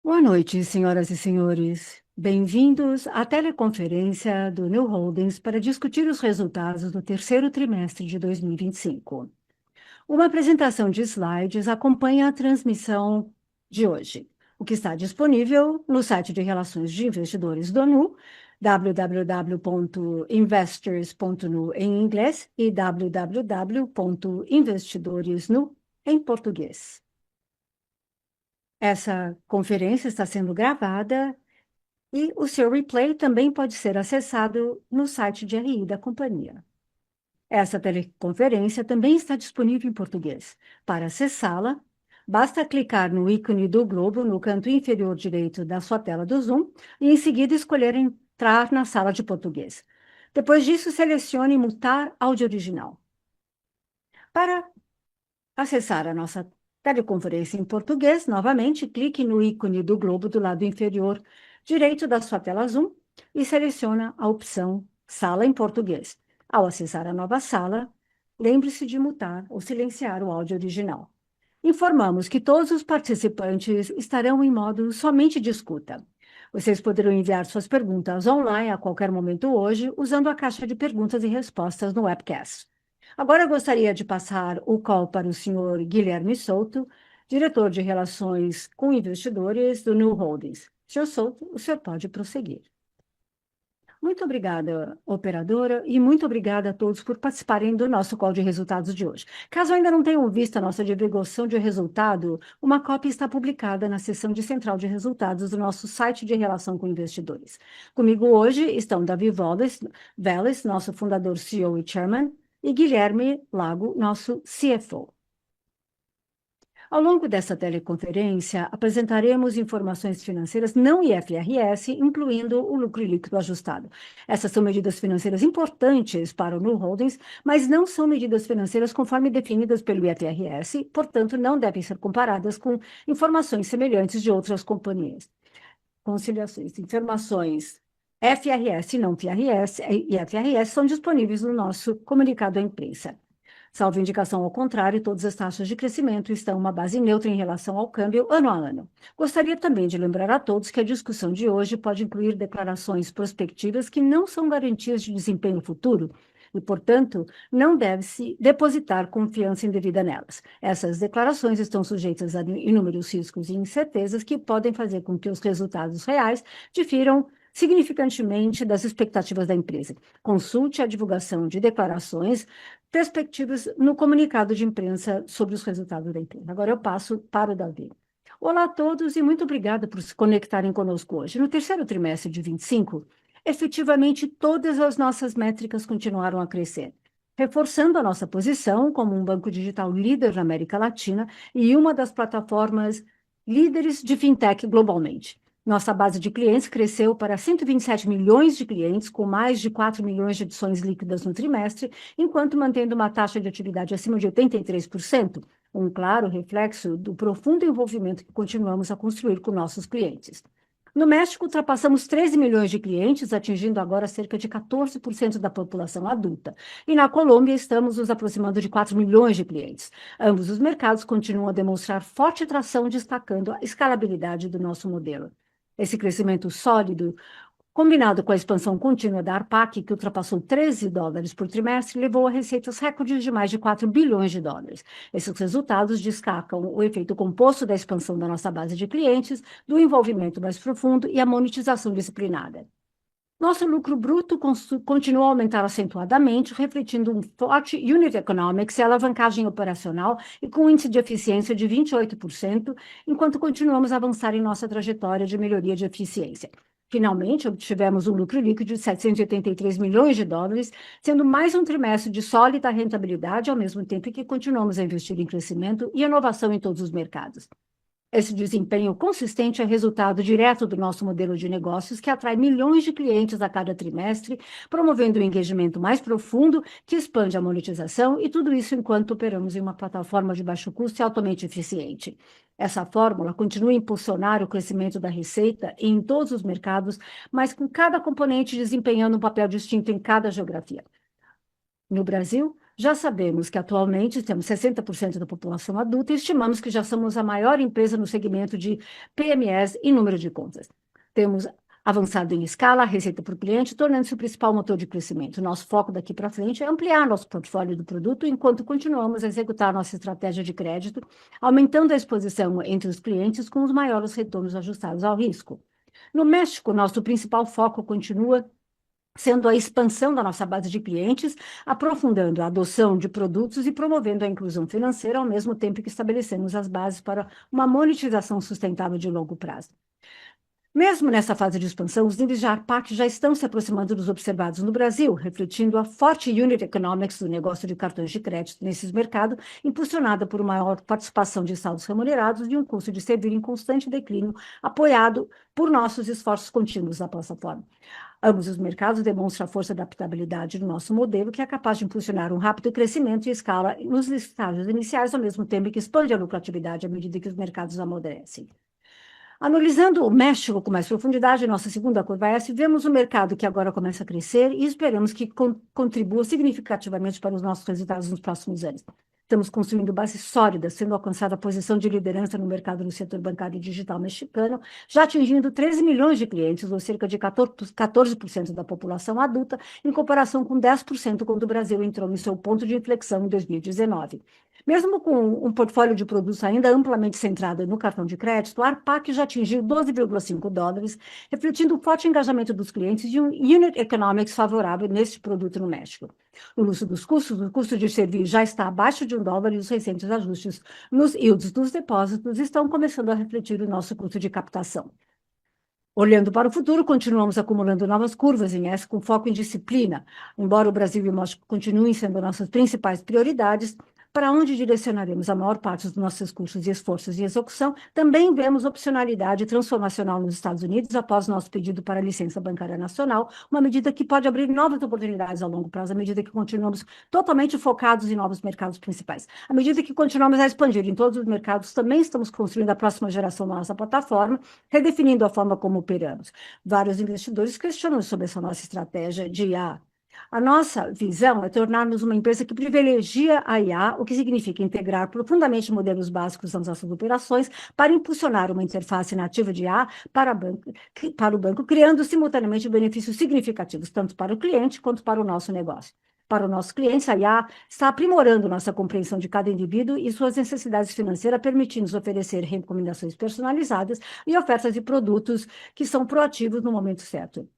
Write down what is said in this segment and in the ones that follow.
Boa noite, senhoras e senhores. Bem-vindos à teleconferência do New Holdings para discutir os resultados do terceiro trimestre de 2025. Uma apresentação de slides acompanha a transmissão de hoje, o que está disponível no site de Relações de Investidores do Nu, www.investors.nu em inglês e www.investidoresnu em português. Essa conferência está sendo gravada e o seu replay também pode ser acessado no site de RI da companhia. Essa teleconferência também está disponível em português. Para acessá-la, basta clicar no ícone do globo no canto inferior direito da sua tela do Zoom e, em seguida, escolher entrar na sala de português. Depois disso, selecione mutar áudio original. Para acessar a nossa teleconferência em português, novamente, clique no ícone do globo do lado inferior direito da sua tela Zoom e selecione a opção Sala em Português. Ao acessar a nova sala, lembre-se de mutar ou silenciar o áudio original. Informamos que todos os participantes estarão em modo somente de escuta. Vocês poderão enviar suas perguntas online a qualquer momento hoje, usando a caixa de perguntas e respostas no webcast. Agora eu gostaria de passar o call para o senhor Guilherme Souto, diretor de Relações com Investidores do New Holdings. Senhor Souto, o senhor pode prosseguir. Muito obrigada, operadora, e muito obrigada a todos por participarem do nosso call de resultados de hoje. Caso ainda não tenham visto a nossa divulgação de resultado, uma cópia está publicada na seção de central de resultados do nosso site de relação com investidores. Comigo hoje estão Davi Vélez, nosso fundador, CEO e Chairman, e Guilherme Lago, nosso CFO. Ao longo dessa teleconferência, apresentaremos informações financeiras não IFRS, incluindo o lucro líquido ajustado. Essas são medidas financeiras importantes para o Nu Holdings, mas não são medidas financeiras conforme definidas pelo IFRS, portanto, não devem ser comparadas com informações semelhantes de outras companhias. Conciliações, informações FRS e não IFRS são disponíveis no nosso comunicado à imprensa. Salvo indicação ao contrário, todas as taxas de crescimento estão uma base neutra em relação ao câmbio ano a ano. Gostaria também de lembrar a todos que a discussão de hoje pode incluir declarações prospectivas que não são garantias de desempenho futuro e, portanto, não deve-se depositar confiança indevida nelas. Essas declarações estão sujeitas a inúmeros riscos e incertezas que podem fazer com que os resultados reais difiram significantemente das expectativas da empresa. Consulte a divulgação de declarações perspectivas no comunicado de imprensa sobre os resultados da empresa. Agora eu passo para o Davi. Olá a todos e muito obrigada por se conectarem conosco hoje. No terceiro trimestre de 25, efetivamente todas as nossas métricas continuaram a crescer, reforçando a nossa posição como um banco digital líder na América Latina e uma das plataformas líderes de fintech globalmente. Nossa base de clientes cresceu para 127 milhões de clientes, com mais de 4 milhões de adições líquidas no trimestre, enquanto mantendo uma taxa de atividade acima de 83%, um claro reflexo do profundo envolvimento que continuamos a construir com nossos clientes. No México, ultrapassamos 13 milhões de clientes, atingindo agora cerca de 14% da população adulta. E na Colômbia, estamos nos aproximando de 4 milhões de clientes. Ambos os mercados continuam a demonstrar forte tração, destacando a escalabilidade do nosso modelo. Esse crescimento sólido, combinado com a expansão contínua da ARPAC, que ultrapassou $13 por trimestre, levou a receitas recordes de mais de 4 bilhões de dólares. Esses resultados destacam o efeito composto da expansão da nossa base de clientes, do envolvimento mais profundo e a monetização disciplinada. Nosso lucro bruto continuou a aumentar acentuadamente, refletindo um forte unit economics e alavancagem operacional e com um índice de eficiência de 28%, enquanto continuamos a avançar em nossa trajetória de melhoria de eficiência. Finalmente, obtivemos um lucro líquido de 783 milhões de dólares, sendo mais um trimestre de sólida rentabilidade, ao mesmo tempo que continuamos a investir em crescimento e inovação em todos os mercados. Esse desempenho consistente é resultado direto do nosso modelo de negócios, que atrai milhões de clientes a cada trimestre, promovendo um engajamento mais profundo, que expande a monetização, e tudo isso enquanto operamos em uma plataforma de baixo custo e altamente eficiente. Essa fórmula continua a impulsionar o crescimento da receita em todos os mercados, mas com cada componente desempenhando um papel distinto em cada geografia. No Brasil, Já sabemos que atualmente temos 60% da população adulta e estimamos que já somos a maior empresa no segmento de PMEs em número de contas. Temos avançado em escala, receita por cliente, tornando-se o principal motor de crescimento. Nosso foco daqui para frente é ampliar nosso portfólio do produto enquanto continuamos a executar nossa estratégia de crédito, aumentando a exposição entre os clientes com os maiores retornos ajustados ao risco. No México, nosso principal foco continua sendo a expansão da nossa base de clientes, aprofundando a adoção de produtos e promovendo a inclusão financeira, ao mesmo tempo que estabelecemos as bases para uma monetização sustentável de longo prazo. Mesmo nessa fase de expansão, os níveis de ARPAC já estão se aproximando dos observados no Brasil, refletindo a forte unit economics do negócio de cartões de crédito nesses mercados, impulsionada por maior participação de saldos remunerados e um custo de servir em constante declínio, apoiado por nossos esforços contínuos na plataforma. Ambos os mercados demonstram a força e adaptabilidade do nosso modelo, que é capaz de impulsionar um rápido crescimento e escala nos estágios iniciais, ao mesmo tempo que expande a lucratividade à medida que os mercados amadurecem. Analisando o México com mais profundidade, nossa segunda curva S, vemos um mercado que agora começa a crescer e esperamos que contribua significativamente para os nossos resultados nos próximos anos. Estamos construindo bases sólidas, sendo alcançada a posição de liderança no mercado no setor bancário digital mexicano, já atingindo 13 milhões de clientes, ou cerca de 14% da população adulta, em comparação com 10% quando o Brasil entrou em seu ponto de inflexão em 2019. Mesmo com um portfólio de produtos ainda amplamente centrado no cartão de crédito, a ARPAC já atingiu $12,5, refletindo o forte engajamento dos clientes e um unit economics favorável neste produto no México. No uso dos custos, o custo de servir já está abaixo de $1 e os recentes ajustes nos yields dos depósitos estão começando a refletir o nosso custo de captação. Olhando para o futuro, continuamos acumulando novas curvas em S com foco em disciplina. Embora o Brasil e o México continuem sendo nossas principais prioridades, para onde direcionaremos a maior parte dos nossos recursos e esforços de execução, também vemos opcionalidade transformacional nos Estados Unidos após nosso pedido para a licença bancária nacional, uma medida que pode abrir novas oportunidades a longo prazo, à medida que continuamos totalmente focados em novos mercados principais. À medida que continuamos a expandir em todos os mercados, também estamos construindo a próxima geração da nossa plataforma, redefinindo a forma como operamos. Vários investidores questionam sobre essa nossa estratégia de IA. A nossa visão é tornar-nos uma empresa que privilegia a IA, o que significa integrar profundamente modelos básicos nas nossas operações para impulsionar uma interface nativa de IA para o banco, criando simultaneamente benefícios significativos, tanto para o cliente quanto para o nosso negócio. Para o nosso cliente, a IA está aprimorando nossa compreensão de cada indivíduo e suas necessidades financeiras, permitindo-nos oferecer recomendações personalizadas e ofertas de produtos que são proativos no momento certo.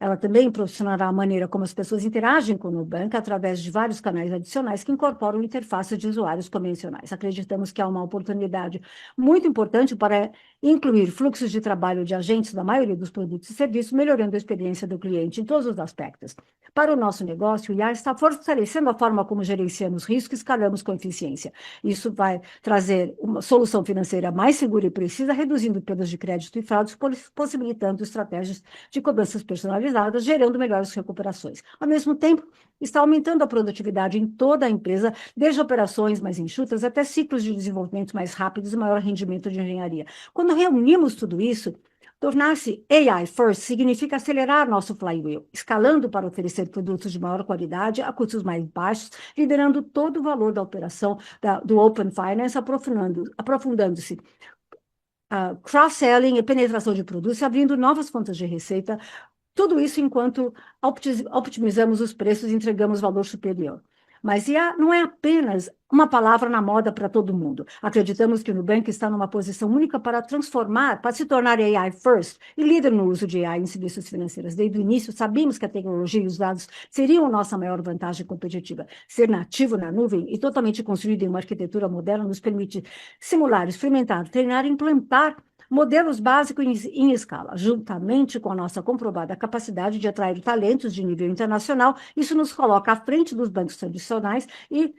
Ela também proporcionará a maneira como as pessoas interagem com o Nubank através de vários canais adicionais que incorporam interfaces de usuários convencionais. Acreditamos que há uma oportunidade muito importante para incluir fluxos de trabalho de agentes da maioria dos produtos e serviços, melhorando a experiência do cliente em todos os aspectos. Para o nosso negócio, o IA está fortalecendo a forma como gerenciamos riscos e escalamos com eficiência. Isso vai trazer uma solução financeira mais segura e precisa, reduzindo perdas de crédito e fraudes, possibilitando estratégias de cobranças personalizadas, gerando melhores recuperações. Ao mesmo tempo, está aumentando a produtividade em toda a empresa, desde operações mais enxutas até ciclos de desenvolvimento mais rápidos e maior rendimento de engenharia. Quando reunimos tudo isso, tornar-se AI first significa acelerar nosso flywheel, escalando para oferecer produtos de maior qualidade a custos mais baixos, liderando todo o valor da operação do Open Finance, aprofundando-se cross-selling e penetração de produtos, abrindo novas fontes de receita. Tudo isso enquanto optimizamos os preços e entregamos valor superior. Mas IA não é apenas uma palavra na moda para todo mundo. Acreditamos que o Nubank está numa posição única para se tornar AI first e líder no uso de AI em serviços financeiros. Desde o início, sabíamos que a tecnologia e os dados seriam nossa maior vantagem competitiva. Ser nativo na nuvem e totalmente construído em uma arquitetura moderna nos permite simular, experimentar, treinar e implantar modelos básicos em escala, juntamente com a nossa comprovada capacidade de atrair talentos de nível internacional. Isso nos coloca à frente dos bancos tradicionais e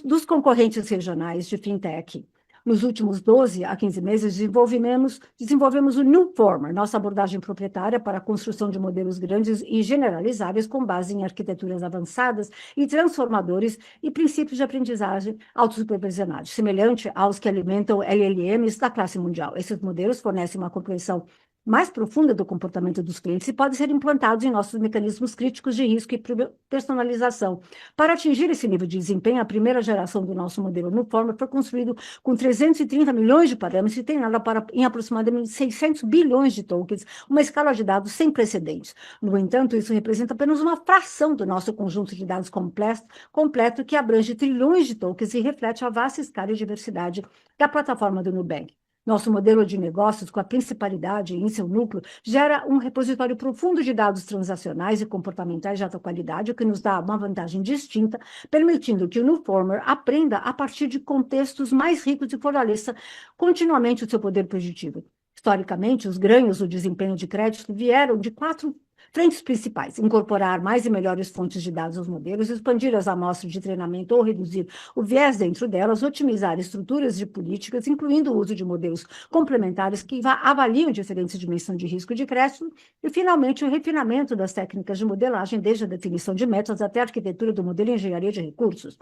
dos concorrentes regionais de fintech. Nos últimos 12 a 15 meses, desenvolvemos o Newformer, nossa abordagem proprietária para a construção de modelos grandes e generalizáveis com base em arquiteturas avançadas e transformadores e princípios de aprendizagem autossupervisionados, semelhante aos que alimentam LLMs da classe mundial. Esses modelos fornecem uma compreensão mais profunda do comportamento dos clientes e podem ser implantados em nossos mecanismos críticos de risco e personalização. Para atingir esse nível de desempenho, a primeira geração do nosso modelo Nuformer foi construído com 330 milhões de parâmetros e treinada em aproximadamente 600 bilhões de tokens, uma escala de dados sem precedentes. No entanto, isso representa apenas uma fração do nosso conjunto de dados completo que abrange trilhões de tokens e reflete a vasta escala e diversidade da plataforma do Nubank. Nosso modelo de negócios, com a principalidade em seu núcleo, gera um repositório profundo de dados transacionais e comportamentais de alta qualidade, o que nos dá uma vantagem distinta, permitindo que o Nuformer aprenda a partir de contextos mais ricos e fortaleça continuamente o seu poder preditivo. Historicamente, os ganhos do desempenho de crédito vieram de 4 frentes principais: incorporar mais e melhores fontes de dados aos modelos, expandir as amostras de treinamento ou reduzir o viés dentro delas, otimizar estruturas de políticas, incluindo o uso de modelos complementares que avaliam diferentes dimensões de risco de crédito, e, finalmente, o refinamento das técnicas de modelagem, desde a definição de métodos até a arquitetura do modelo e engenharia de recursos.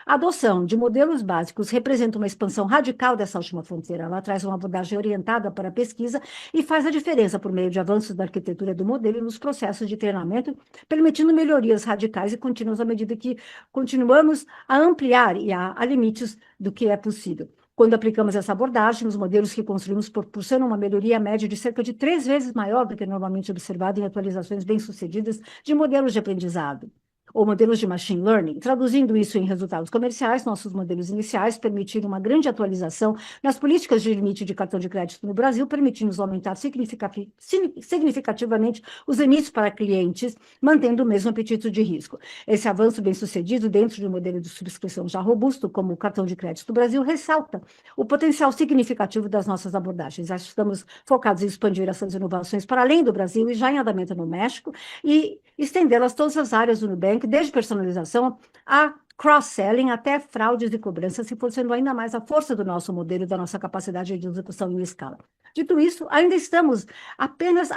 A adoção de modelos básicos representa uma expansão radical dessa última fronteira. Ela traz uma abordagem orientada para a pesquisa e faz a diferença por meio de avanços da arquitetura do modelo e nos processos de treinamento, permitindo melhorias radicais e contínuas à medida que continuamos a ampliar e a limites do que é possível. Quando aplicamos essa abordagem, os modelos que construímos proporcionam uma melhoria média de cerca de 3 vezes maior do que normalmente observado em atualizações bem-sucedidas de modelos de aprendizado ou modelos de machine learning. Traduzindo isso em resultados comerciais, nossos modelos iniciais permitiram uma grande atualização nas políticas de limite de cartão de crédito no Brasil, permitindo-nos aumentar significativamente os limites para clientes, mantendo o mesmo apetite de risco. Esse avanço bem-sucedido dentro de um modelo de subscrição já robusto, como o cartão de crédito do Brasil, ressalta o potencial significativo das nossas abordagens. Estamos focados em expandir essas inovações para além do Brasil e já em andamento no México, e estendê-las a todas as áreas do Nubank, desde personalização a cross-selling até fraudes e cobranças, se forçando ainda mais a força do nosso modelo e da nossa capacidade de execução em escala. Dito isso, ainda estamos apenas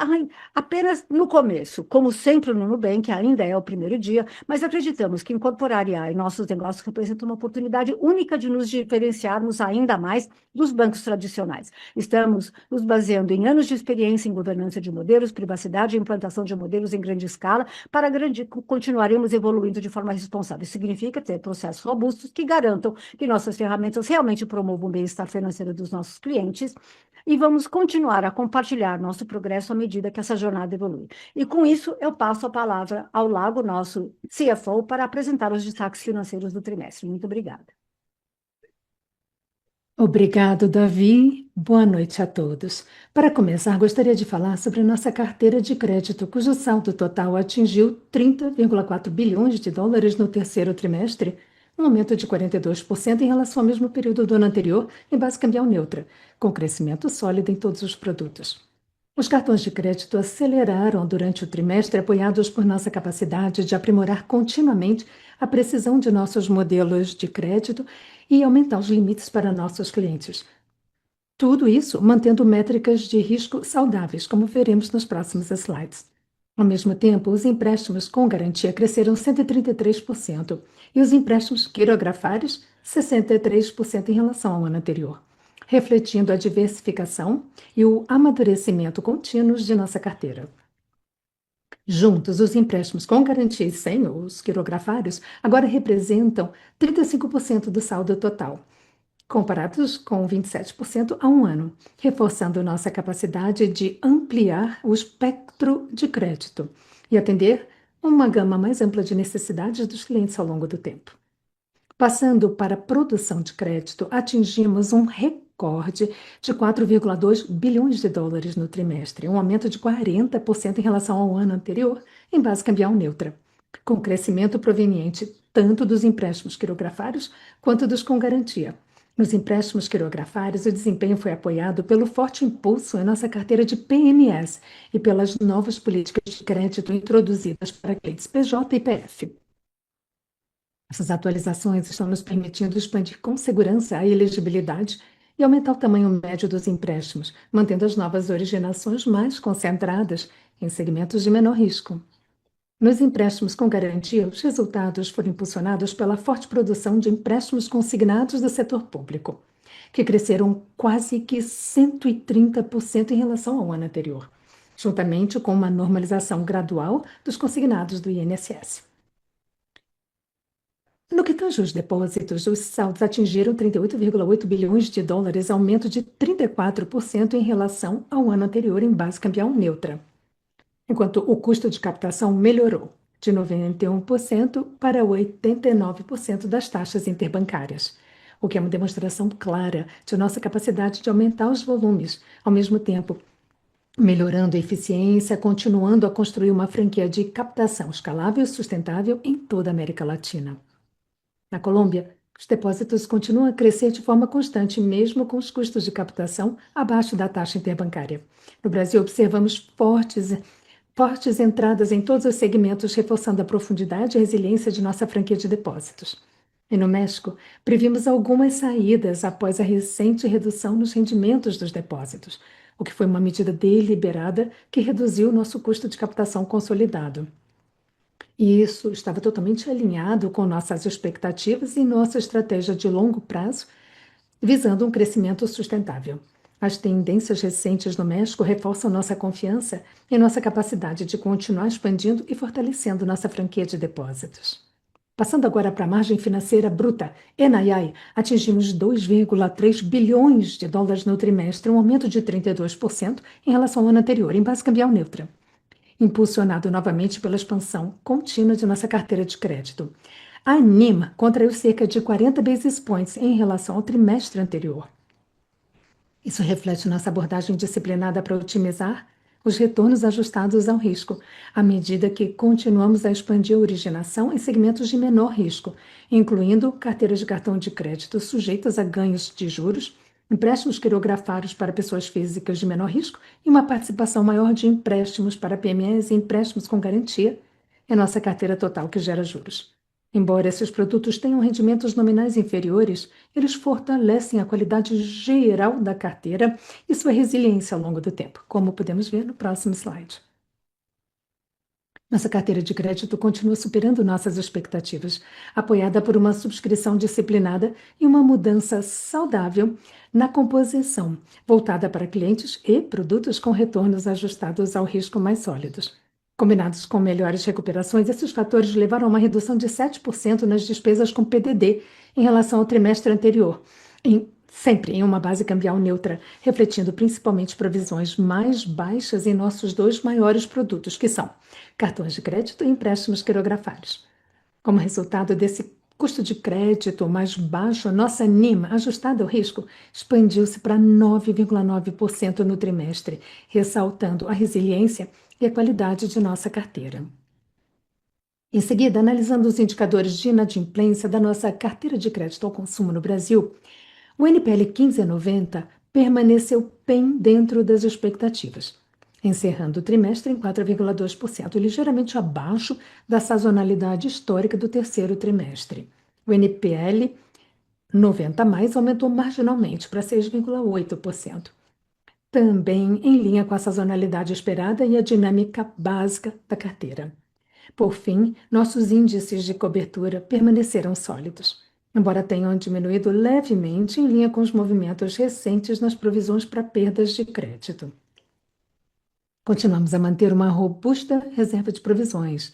no começo. Como sempre no Nubank, ainda é o primeiro dia, mas acreditamos que incorporar IA em nossos negócios representa uma oportunidade única de nos diferenciarmos ainda mais dos bancos tradicionais. Estamos nos baseando em anos de experiência em governança de modelos, privacidade e implantação de modelos em grande escala, continuaremos evoluindo de forma responsável. Isso significa ter processos robustos que garantam que nossas ferramentas realmente promovam o bem-estar financeiro dos nossos clientes, e vamos continuar a compartilhar nosso progresso à medida que essa jornada evolui. E com isso, eu passo a palavra ao Lago, nosso CFO, para apresentar os destaques financeiros do trimestre. Muito obrigada. Obrigado, Davi. Boa noite a todos. Para começar, gostaria de falar sobre a nossa carteira de crédito, cujo saldo total atingiu 30,4 bilhões de dólares no terceiro trimestre, um aumento de 42% em relação ao mesmo período do ano anterior, em base cambial neutra, com crescimento sólido em todos os produtos. Os cartões de crédito aceleraram durante o trimestre, apoiados por nossa capacidade de aprimorar continuamente a precisão de nossos modelos de crédito e aumentar os limites para nossos clientes. Tudo isso mantendo métricas de risco saudáveis, como veremos nos próximos slides. Ao mesmo tempo, os empréstimos com garantia cresceram 133% e os empréstimos quirografários 63% em relação ao ano anterior, refletindo a diversificação e o amadurecimento contínuos de nossa carteira. Juntos, os empréstimos com garantia e sem os quirografários agora representam 35% do saldo total, comparados com 27% há um ano, reforçando nossa capacidade de ampliar o espectro de crédito e atender uma gama mais ampla de necessidades dos clientes ao longo do tempo. Passando para a produção de crédito, atingimos um recorde de 4,2 bilhões de dólares no trimestre, um aumento de 40% em relação ao ano anterior, em base cambial neutra, com crescimento proveniente tanto dos empréstimos quirografários quanto dos com garantia. Nos empréstimos quirografários, o desempenho foi apoiado pelo forte impulso em nossa carteira de PMS e pelas novas políticas de crédito introduzidas para clientes PJ e PF. Essas atualizações estão nos permitindo expandir com segurança a elegibilidade e aumentar o tamanho médio dos empréstimos, mantendo as novas originações mais concentradas em segmentos de menor risco. Nos empréstimos com garantia, os resultados foram impulsionados pela forte produção de empréstimos consignados do setor público. que cresceram quase que 130% em relação ao ano anterior, juntamente com uma normalização gradual dos consignados do INSS. No que tange aos depósitos, os saldos atingiram 38,8 bilhões de dólares, aumento de 34% em relação ao ano anterior em base cambial neutra, enquanto o custo de captação melhorou de 91% para 89% das taxas interbancárias, o que é uma demonstração clara de nossa capacidade de aumentar os volumes, ao mesmo tempo melhorando a eficiência, continuando a construir uma franquia de captação escalável e sustentável em toda a América Latina. Na Colômbia, os depósitos continuam a crescer de forma constante, mesmo com os custos de captação abaixo da taxa interbancária. No Brasil, observamos fortes entradas em todos os segmentos, reforçando a profundidade e a resiliência de nossa franquia de depósitos. E no México, previmos algumas saídas após a recente redução nos rendimentos dos depósitos, o que foi uma medida deliberada que reduziu nosso custo de captação consolidado. E isso estava totalmente alinhado com nossas expectativas e nossa estratégia de longo prazo, visando um crescimento sustentável. As tendências recentes no México reforçam nossa confiança e nossa capacidade de continuar expandindo e fortalecendo nossa franquia de depósitos. Passando agora para a margem financeira bruta, NII, atingimos 2,3 bilhões de dólares no trimestre, um aumento de 32% em relação ao ano anterior, em base cambial neutra, impulsionado novamente pela expansão contínua de nossa carteira de crédito. A NIM contraiu cerca de 40 basis points em relação ao trimestre anterior. Isso reflete nossa abordagem disciplinada para otimizar os retornos ajustados ao risco, à medida que continuamos a expandir a originação em segmentos de menor risco, incluindo carteiras de cartão de crédito sujeitas a ganhos de juros, empréstimos quirografados para pessoas físicas de menor risco e uma participação maior de empréstimos para PMEs e empréstimos com garantia em nossa carteira total que gera juros. Embora esses produtos tenham rendimentos nominais inferiores, eles fortalecem a qualidade geral da carteira e sua resiliência ao longo do tempo, como podemos ver no próximo slide. Nossa carteira de crédito continua superando nossas expectativas, apoiada por uma subscrição disciplinada e uma mudança saudável na composição, voltada para clientes e produtos com retornos ajustados ao risco mais sólidos. Combinados com melhores recuperações, esses fatores levaram a uma redução de 7% nas despesas com PDD em relação ao trimestre anterior, sempre em uma base cambial neutra, refletindo principalmente provisões mais baixas em nossos dois maiores produtos, que são cartões de crédito e empréstimos quirografados. Como resultado desse custo de crédito mais baixo, nossa NIM, ajustada ao risco, expandiu-se para 9,9% no trimestre, ressaltando a resiliência e a qualidade de nossa carteira. Em seguida, analisando os indicadores de inadimplência da nossa carteira de crédito ao consumo no Brasil, o NPL 1590 permaneceu bem dentro das expectativas, encerrando o trimestre em 4,2%, ligeiramente abaixo da sazonalidade histórica do terceiro trimestre. O NPL 90+ aumentou marginalmente para 6,8%, também em linha com a sazonalidade esperada e a dinâmica básica da carteira. Por fim, nossos índices de cobertura permaneceram sólidos, embora tenham diminuído levemente em linha com os movimentos recentes nas provisões para perdas de crédito. Continuamos a manter uma robusta reserva de provisões,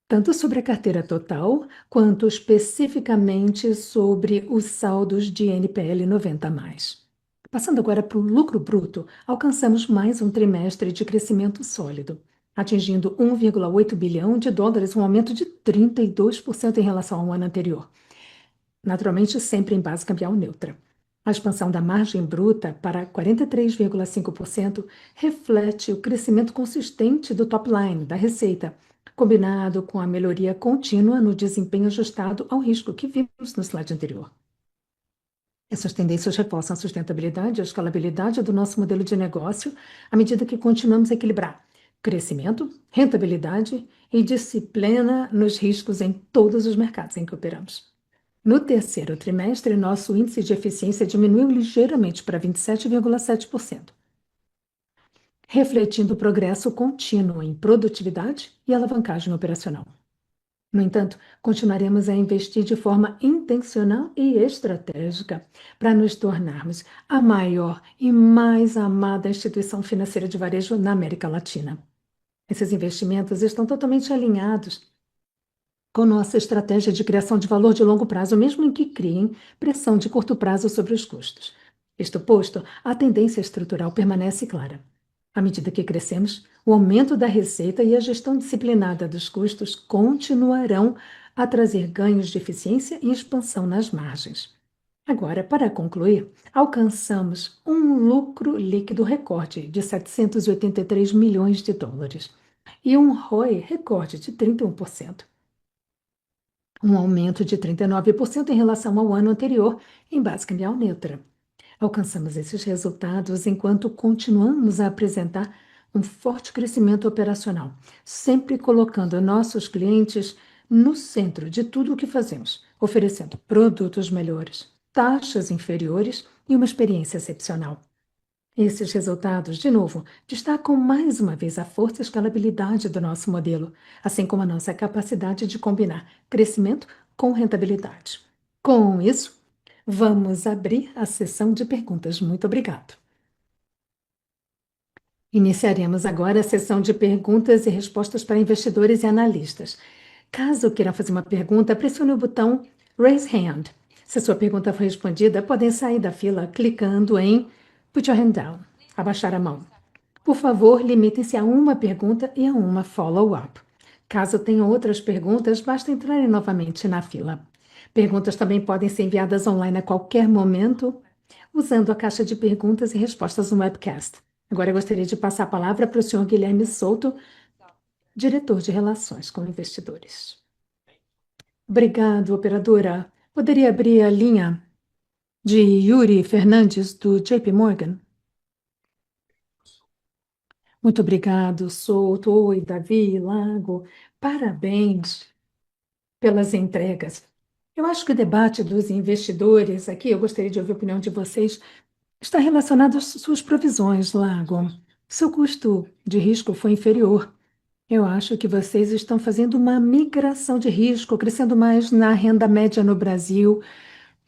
tanto sobre a carteira total, quanto especificamente sobre os saldos de NPL 90+. Passando agora para o lucro bruto, alcançamos mais um trimestre de crescimento sólido, atingindo 1,8 bilhão de dólares, um aumento de 32% em relação ao ano anterior. Naturalmente, sempre em base cambial neutra. A expansão da margem bruta para 43,5% reflete o crescimento consistente do top line, da receita, combinado com a melhoria contínua no desempenho ajustado ao risco que vimos no slide anterior. Essas tendências reforçam a sustentabilidade e a escalabilidade do nosso modelo de negócio à medida que continuamos a equilibrar crescimento, rentabilidade e disciplina nos riscos em todos os mercados em que operamos. No terceiro trimestre, nosso índice de eficiência diminuiu ligeiramente para 27,7%, refletindo o progresso contínuo em produtividade e alavancagem operacional. No entanto, continuaremos a investir de forma intencional e estratégica para nos tornarmos a maior e mais amada instituição financeira de varejo na América Latina. Esses investimentos estão totalmente alinhados com nossa estratégia de criação de valor de longo prazo, mesmo em que criem pressão de curto prazo sobre os custos. Isto posto, a tendência estrutural permanece clara. À medida que crescemos, o aumento da receita e a gestão disciplinada dos custos continuarão a trazer ganhos de eficiência e expansão nas margens. Agora, para concluir, alcançamos um lucro líquido recorde de 783 milhões de dólares e um ROI recorde de 31%, um aumento de 39% em relação ao ano anterior, em base cambial neutra. Alcançamos esses resultados enquanto continuamos a apresentar um forte crescimento operacional, sempre colocando nossos clientes no centro de tudo o que fazemos, oferecendo produtos melhores, taxas inferiores e uma experiência excepcional. Esses resultados, de novo, destacam mais uma vez a força e escalabilidade do nosso modelo, assim como a nossa capacidade de combinar crescimento com rentabilidade. Com isso, vamos abrir a sessão de perguntas. Muito obrigado. Iniciaremos agora a sessão de perguntas e respostas para investidores e analistas. Caso queira fazer uma pergunta, pressione o botão Raise Hand. Se a sua pergunta for respondida, podem sair da fila clicando em Put Your Hand Down, abaixar a mão. Por favor, limitem-se a uma pergunta e a uma follow-up. Caso tenham outras perguntas, basta entrarem novamente na fila. Perguntas também podem ser enviadas online a qualquer momento, usando a caixa de perguntas e respostas no webcast. Agora eu gostaria de passar a palavra para o senhor Guilherme Souto, diretor de Relações com Investidores. Obrigado, operadora. Poderia abrir a linha de Yuri Fernandes, do JP Morgan? Muito obrigado, Souto. Oi, Davi, Lago. Parabéns pelas entregas. Eu acho que o debate dos investidores aqui, eu gostaria de ouvir a opinião de vocês, está relacionado às suas provisões, Lago. Seu custo de risco foi inferior. Eu acho que vocês estão fazendo uma migração de risco, crescendo mais na renda média no Brasil,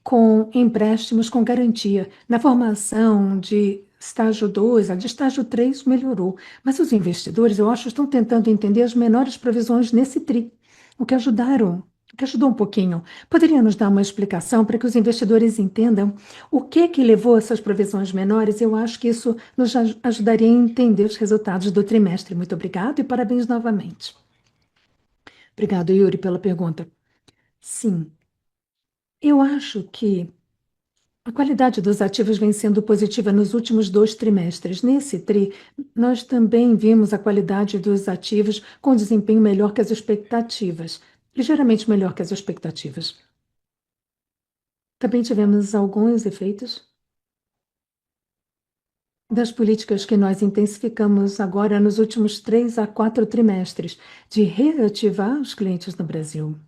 com empréstimos com garantia. Na formação de estágio 2, a de estágio 3 melhorou, mas os investidores, eu acho, estão tentando entender as menores provisões nesse TRI, o que ajudou um pouquinho. Poderia nos dar uma explicação para que os investidores entendam o que levou a essas provisões menores? Eu acho que isso nos ajudaria a entender os resultados do trimestre. Muito obrigado e parabéns novamente. Obrigado, Yuri, pela pergunta. Sim, eu acho que a qualidade dos ativos vem sendo positiva nos últimos 2 trimestres. Nesse TRI, nós também vimos a qualidade dos ativos com desempenho melhor que as expectativas, ligeiramente melhor que as expectativas. Também tivemos alguns efeitos das políticas que nós intensificamos agora nos últimos 3 a 4 trimestres, de reativar os clientes no Brasil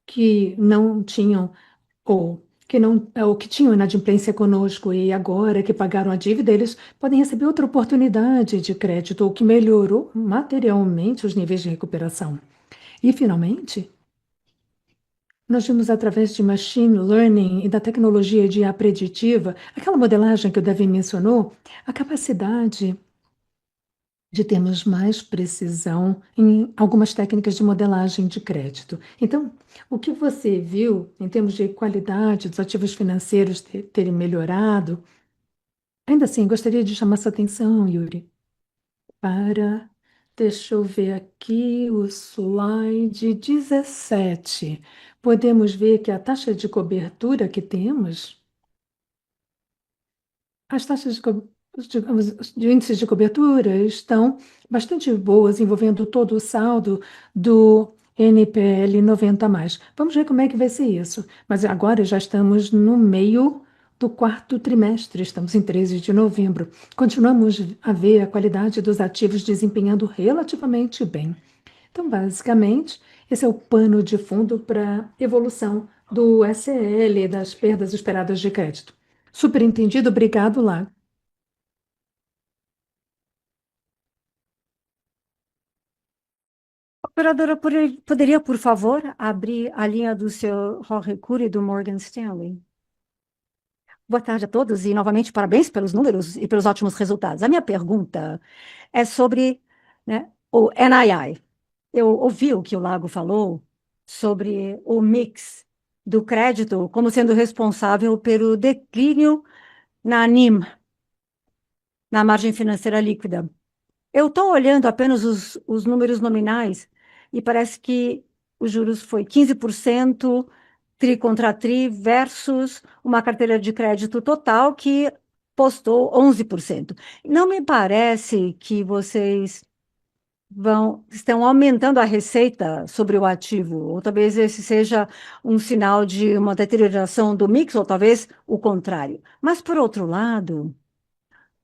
que não tinham ou que tinham inadimplência conosco e agora que pagaram a dívida, eles podem receber outra oportunidade de crédito, o que melhorou materialmente os níveis de recuperação. E, finalmente, nós vimos através de machine learning e da tecnologia de IA preditiva, aquela modelagem que o Davi mencionou, a capacidade de termos mais precisão em algumas técnicas de modelagem de crédito. Então, o que você viu em termos de qualidade dos ativos financeiros terem melhorado, ainda assim, gostaria de chamar sua atenção, Yuri, para, deixa eu ver aqui o slide 17. Podemos ver que a taxa de cobertura que temos, as taxas de índices de cobertura estão bastante boas, envolvendo todo o saldo do NPL 90+. Vamos ver como é que vai ser isso. Mas agora já estamos no meio do 4 trimestre, estamos em 13 de novembro. Continuamos a ver a qualidade dos ativos desempenhando relativamente bem. Então, basicamente, esse é o pano de fundo para a evolução do SL, das perdas esperadas de crédito. Super entendido, obrigado lá. Operadora, poderia, por favor, abrir a linha do seu Jorge Cury do Morgan Stanley? Boa tarde a todos e, novamente, parabéns pelos números e pelos ótimos resultados. A minha pergunta é sobre, né, o NII. Eu ouvi o que o Lago falou sobre o mix do crédito como sendo responsável pelo declínio na NIM, na margem financeira líquida. Eu estou olhando apenas os números nominais e parece que os juros foi 15% tri contra tri versus uma carteira de crédito total que postou 11%. Não me parece que vocês estão aumentando a receita sobre o ativo, ou talvez esse seja um sinal de uma deterioração do mix, ou talvez o contrário. Mas, por outro lado,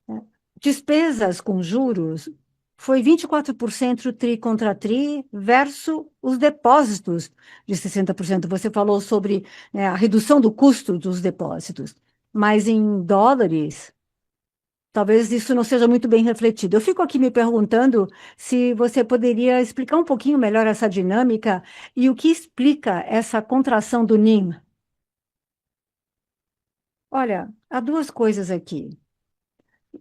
né, despesas com juros foi 24% tri contra tri versus os depósitos de 60%. Você falou sobre, né, a redução do custo dos depósitos, mas em dólares, talvez isso não seja muito bem refletido. Eu fico aqui me perguntando se você poderia explicar um pouquinho melhor essa dinâmica e o que explica essa contração do NIM. Olha, há duas coisas aqui.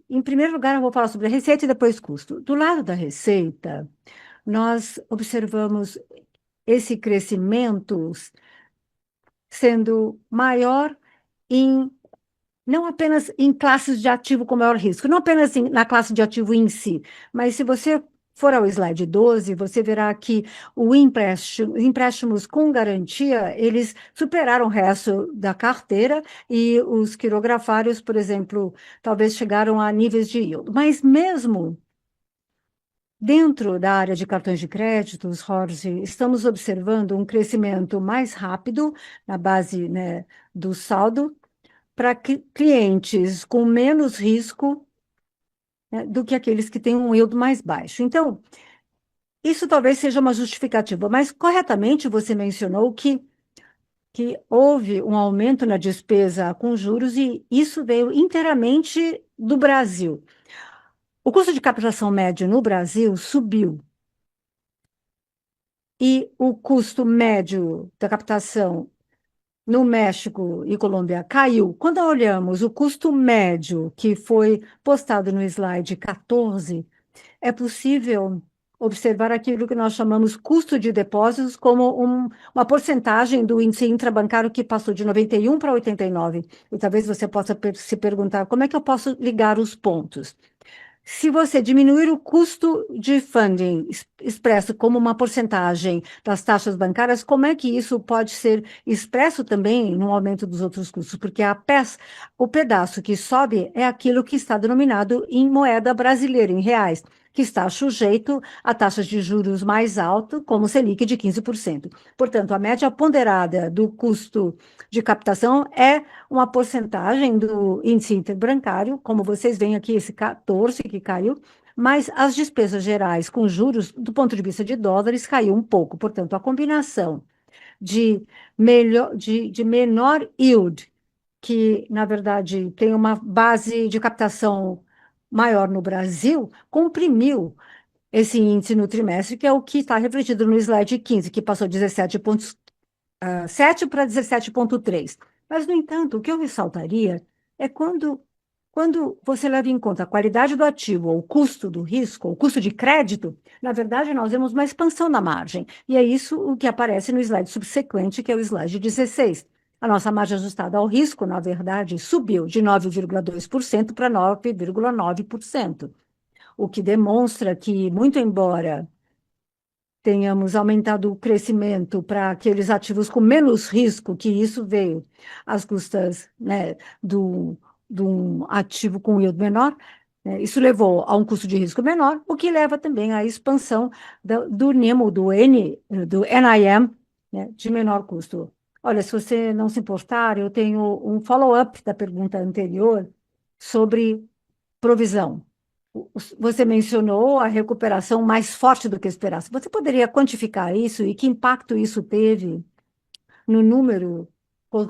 Em primeiro lugar, eu vou falar sobre a receita e depois custo. Do lado da receita, nós observamos esse crescimento sendo maior em não apenas em classes de ativo com maior risco, não apenas na classe de ativo em si, mas se você for ao slide 12, você verá que empréstimos com garantia, eles superaram o resto da carteira e os quirografários, por exemplo, talvez chegaram a níveis de yield. Mas mesmo dentro da área de cartões de créditos, Jorge, estamos observando um crescimento mais rápido na base, né, do saldo para clientes com menos risco, né, do que aqueles que têm um yield mais baixo. Então, isso talvez seja uma justificativa, mas corretamente você mencionou que houve um aumento na despesa com juros e isso veio inteiramente do Brasil. O custo de captação médio no Brasil subiu e o custo médio da captação no México e Colômbia caiu. Quando olhamos o custo médio que foi postado no slide 14, é possível observar aquilo que nós chamamos custo de depósitos como uma porcentagem do índice intrabancário que passou de 91 para 89. E talvez você possa se perguntar como é que eu posso ligar os pontos. Se você diminuir o custo de funding expresso como uma porcentagem das taxas bancárias, como é que isso pode ser expresso também no aumento dos outros custos? Porque o pedaço que sobe é aquilo que está denominado em moeda brasileira, em reais, que está sujeito a taxas de juros mais altas, como o Selic de 15%. Portanto, a média ponderada do custo de captação é uma porcentagem do índice interbancário, como vocês veem aqui, esse 14 que caiu, mas as despesas gerais com juros, do ponto de vista de dólares, caiu um pouco. Portanto, a combinação de menor yield, que, na verdade, tem uma base de captação maior no Brasil, comprimiu esse índice no trimestre, que é o que está refletido no slide 15, que passou de 17,7 para 17,3. Mas, no entanto, o que eu ressaltaria é quando você leva em conta a qualidade do ativo, ou o custo do risco, ou o custo de crédito, na verdade, nós vemos uma expansão na margem. E é isso o que aparece no slide subsequente, que é o slide 16. A nossa margem ajustada ao risco, na verdade, subiu de 9,2% para 9,9%, o que demonstra que, muito embora tenhamos aumentado o crescimento para aqueles ativos com menos risco, que isso veio às custas, né, de um ativo com yield menor, né, isso levou a um custo de risco menor, o que leva também à expansão do NIM, do NIM, né, de menor custo. Olha, se você não se importar, eu tenho um follow-up da pergunta anterior sobre provisão. Você mencionou a recuperação mais forte do que esperasse. Você poderia quantificar isso e que impacto isso teve no número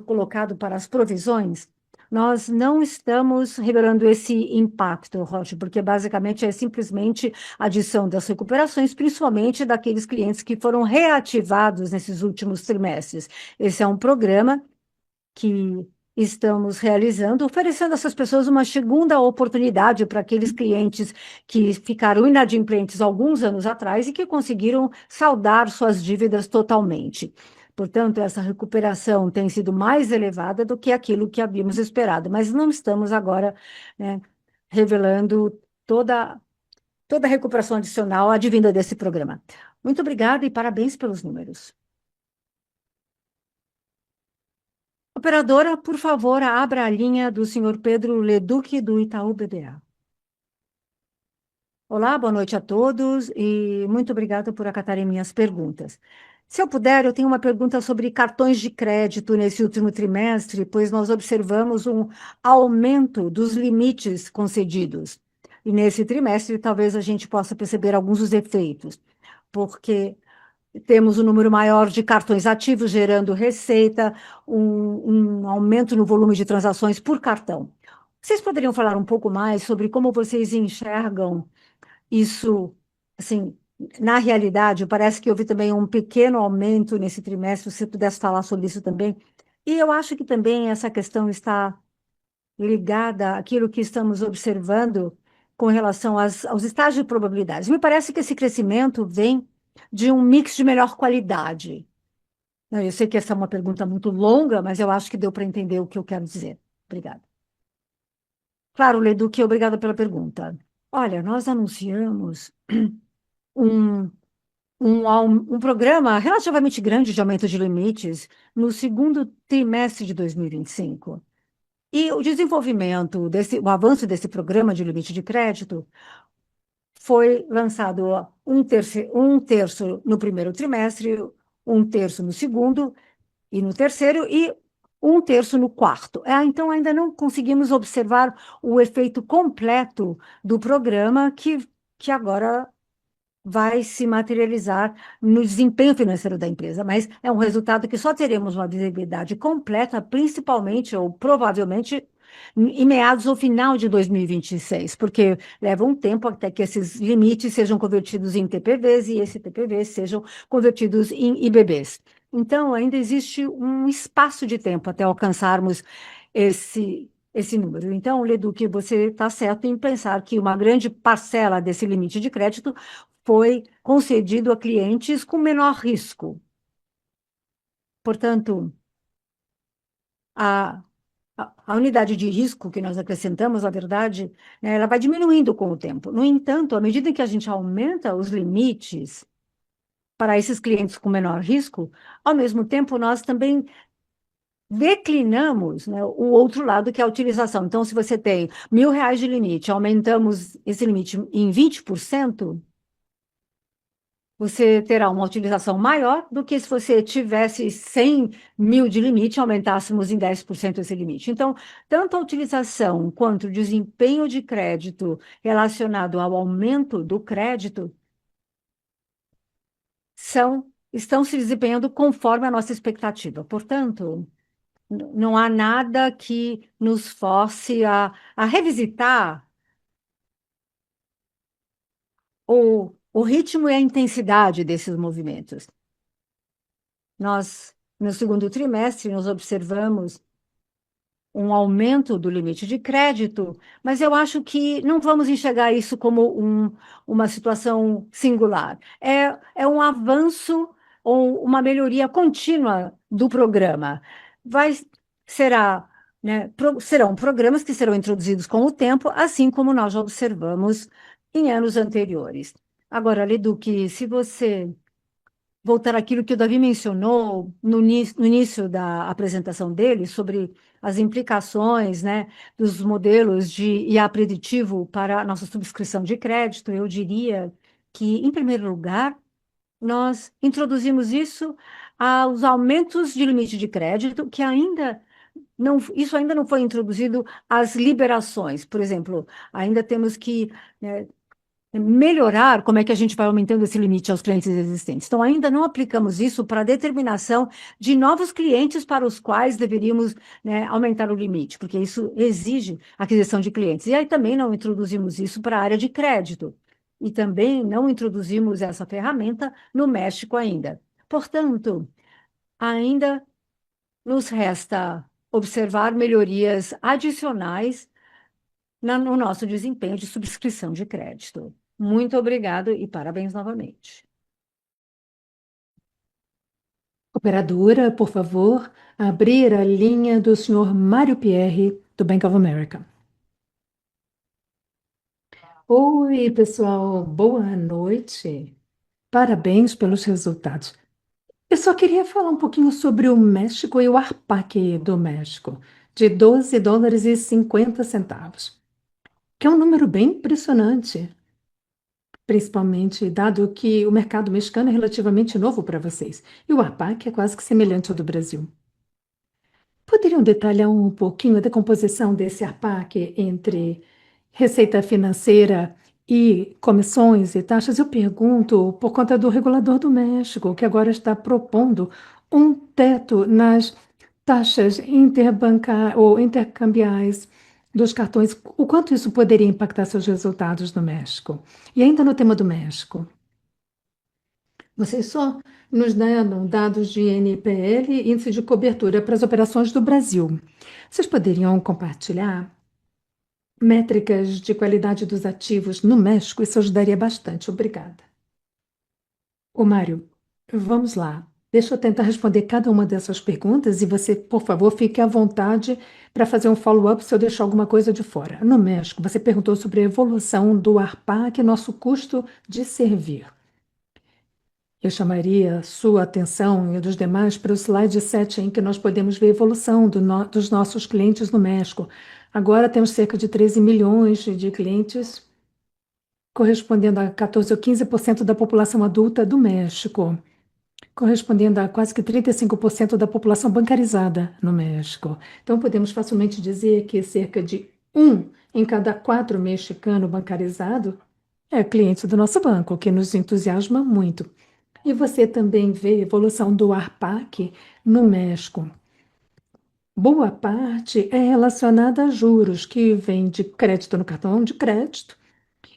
colocado para as provisões? nós não estamos revelando esse impacto, Rocha, porque basicamente é simplesmente a adição das recuperações, principalmente daqueles clientes que foram reativados nesses últimos trimestres. Esse é um programa que estamos realizando, oferecendo a essas pessoas uma segunda oportunidade para aqueles clientes que ficaram inadimplentes alguns anos atrás e que conseguiram saldar suas dívidas totalmente. Portanto, essa recuperação tem sido mais elevada do que aquilo que havíamos esperado, mas não estamos agora, né, revelando toda a recuperação adicional advinda desse programa. Muito obrigada e parabéns pelos números. Operadora, por favor, abra a linha do senhor Pedro Leduc, do Itaú BBA. Olá, boa noite a todos e muito obrigada por acatarem minhas perguntas. Se eu puder, eu tenho uma pergunta sobre cartões de crédito nesse último trimestre, pois nós observamos um aumento dos limites concedidos. E nesse trimestre, talvez a gente possa perceber alguns dos efeitos, porque temos um número maior de cartões ativos gerando receita, um aumento no volume de transações por cartão. Vocês poderiam falar um pouco mais sobre como vocês enxergam isso, assim, na realidade? Parece que houve também um pequeno aumento nesse trimestre, se você pudesse falar sobre isso também. E eu acho que também essa questão está ligada àquilo que estamos observando com relação aos estágios de probabilidades. Me parece que esse crescimento vem de um mix de melhor qualidade. Não, eu sei que essa é uma pergunta muito longa, mas eu acho que deu para entender o que eu quero dizer. Obrigada. Claro, Leduc, obrigada pela pergunta. Olha, nós anunciamos um, um programa relativamente grande de aumento de limites no segundo trimestre de 2025. E o desenvolvimento o avanço desse programa de limite de crédito foi lançado um terço no primeiro trimestre, um terço no segundo e no terceiro, e um terço no quarto. Então, ainda não conseguimos observar o efeito completo do programa que agora vai se materializar no desempenho financeiro da empresa, mas é um resultado que só teremos uma visibilidade completa, principalmente ou provavelmente em meados ou final de 2026, porque leva um tempo até que esses limites sejam convertidos em TPVs e esses TPVs sejam convertidos em IBBs. Então, ainda existe um espaço de tempo até alcançarmos esse número. Então, Leduc, você está certo em pensar que uma grande parcela desse limite de crédito foi concedido a clientes com menor risco. Portanto, a, a unidade de risco que nós acrescentamos, na verdade, né, ela vai diminuindo com o tempo. No entanto, à medida que a gente aumenta os limites para esses clientes com menor risco, ao mesmo tempo nós também declinamos, né, o outro lado, que é a utilização. Então, se você tem R$ 1.000 de limite, aumentamos esse limite em 20%, você terá uma utilização maior do que se você tivesse 100 mil de limite e aumentássemos em 10% esse limite. Então, tanto a utilização quanto o desempenho de crédito relacionado ao aumento do crédito estão se desempenhando conforme a nossa expectativa. Portanto, não há nada que nos force a revisitar o ritmo e a intensidade desses movimentos. No segundo trimestre, nós observamos um aumento do limite de crédito, mas eu acho que não vamos enxergar isso como uma situação singular. É um avanço ou uma melhoria contínua do programa. Vai, será, né, serão programas que serão introduzidos com o tempo, assim como nós já observamos em anos anteriores. Agora, Leduc, se você voltar àquilo que o Davi mencionou no início da apresentação dele, sobre as implicações, né, dos modelos de IA preditivo para a nossa subscrição de crédito, eu diria que, em primeiro lugar, nós introduzimos isso aos aumentos de limite de crédito, que ainda não, isso ainda não foi introduzido às liberações. Por exemplo, ainda temos que, né, melhorar como é que a gente vai aumentando esse limite aos clientes existentes. Então, ainda não aplicamos isso para a determinação de novos clientes para os quais deveríamos, né, aumentar o limite, porque isso exige aquisição de clientes. E aí também não introduzimos isso para a área de crédito. E também não introduzimos essa ferramenta no México ainda. Portanto, ainda nos resta observar melhorias adicionais no nosso desempenho de subscrição de crédito. Muito obrigado e parabéns novamente. Operadora, por favor, abrir a linha do senhor Mário Pierre, do Bank of America. Oi, pessoal, boa noite. Parabéns pelos resultados. Eu só queria falar um pouquinho sobre o México e o ARPAC do México, de 12 dólares e 50 centavos, que é um número bem impressionante, principalmente dado que o mercado mexicano é relativamente novo para vocês, e o ARPAC é quase que semelhante ao do Brasil. Poderiam detalhar um pouquinho a decomposição desse ARPAC entre receita financeira e comissões e taxas? Eu pergunto por conta do regulador do México, que agora está propondo um teto nas taxas ou intercambiais dos cartões. O quanto isso poderia impactar seus resultados no México? E ainda no tema do México, vocês só nos deram dados de NPL, índice de cobertura para as operações do Brasil. Vocês poderiam compartilhar métricas de qualidade dos ativos no México? Isso ajudaria bastante. Obrigada. Ô, Mário, vamos lá. Deixa eu tentar responder cada uma dessas perguntas e você, por favor, fique à vontade para fazer um follow-up se eu deixar alguma coisa de fora. No México, você perguntou sobre a evolução do ARPAC, nosso custo de servir. Eu chamaria sua atenção e dos demais para o slide 7, em que nós podemos ver a evolução dos nossos clientes no México. Agora temos cerca de 13 milhões de clientes, correspondendo a 14 ou 15% da população adulta do México, correspondendo a quase que 35% da população bancarizada no México. Então, podemos facilmente dizer que cerca de um em cada quatro mexicano bancarizado é cliente do nosso banco, o que nos entusiasma muito. E você também vê a evolução do ARPAC no México. Boa parte é relacionada a juros, que vem de crédito no cartão de crédito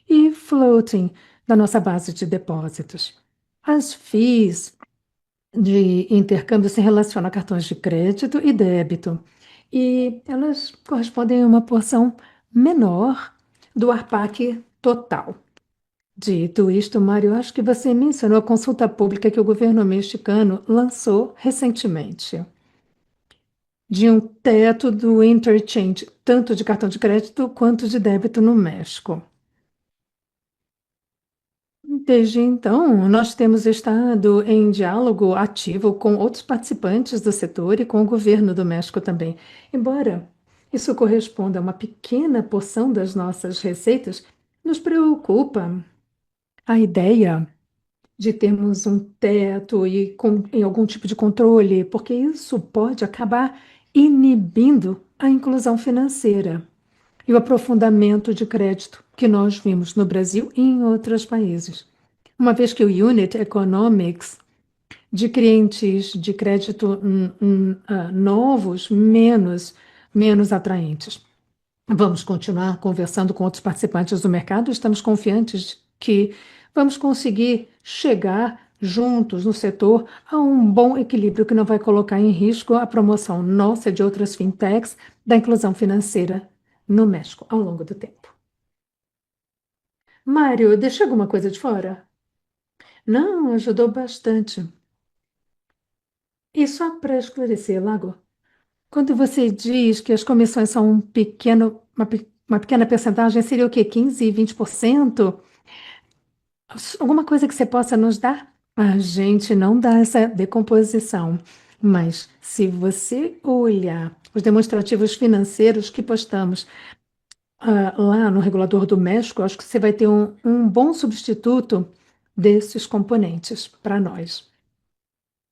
e floating da nossa base de depósitos. As FIIs de intercâmbio se relacionam a cartões de crédito e débito, e elas correspondem a uma porção menor do ARPAC total. Dito isto, Mário, acho que você mencionou a consulta pública que o governo mexicano lançou recentemente, de um teto do interchange, tanto de cartão de crédito quanto de débito no México. Desde então, nós temos estado em diálogo ativo com outros participantes do setor e com o governo do México também. Embora isso corresponda a uma pequena porção das nossas receitas, nos preocupa a ideia de termos um teto em algum tipo de controle, porque isso pode acabar inibindo a inclusão financeira e o aprofundamento de crédito que nós vimos no Brasil e em outros países. Uma vez que o Unit Economics de clientes de crédito novos, menos atraentes. Vamos continuar conversando com outros participantes do mercado. Estamos confiantes que vamos conseguir chegar juntos no setor a um bom equilíbrio que não vai colocar em risco a promoção nossa e de outras fintechs da inclusão financeira no México ao longo do tempo. Mário, deixa alguma coisa de fora? Não, ajudou bastante. E só para esclarecer, Lago, quando você diz que as comissões são uma pequena percentagem, seria o quê? 15, 20%? Alguma coisa que você possa nos dar? A gente não dá essa decomposição, mas se você olhar os demonstrativos financeiros que postamos lá no regulador do México, acho que você vai ter um bom substituto desses componentes para nós.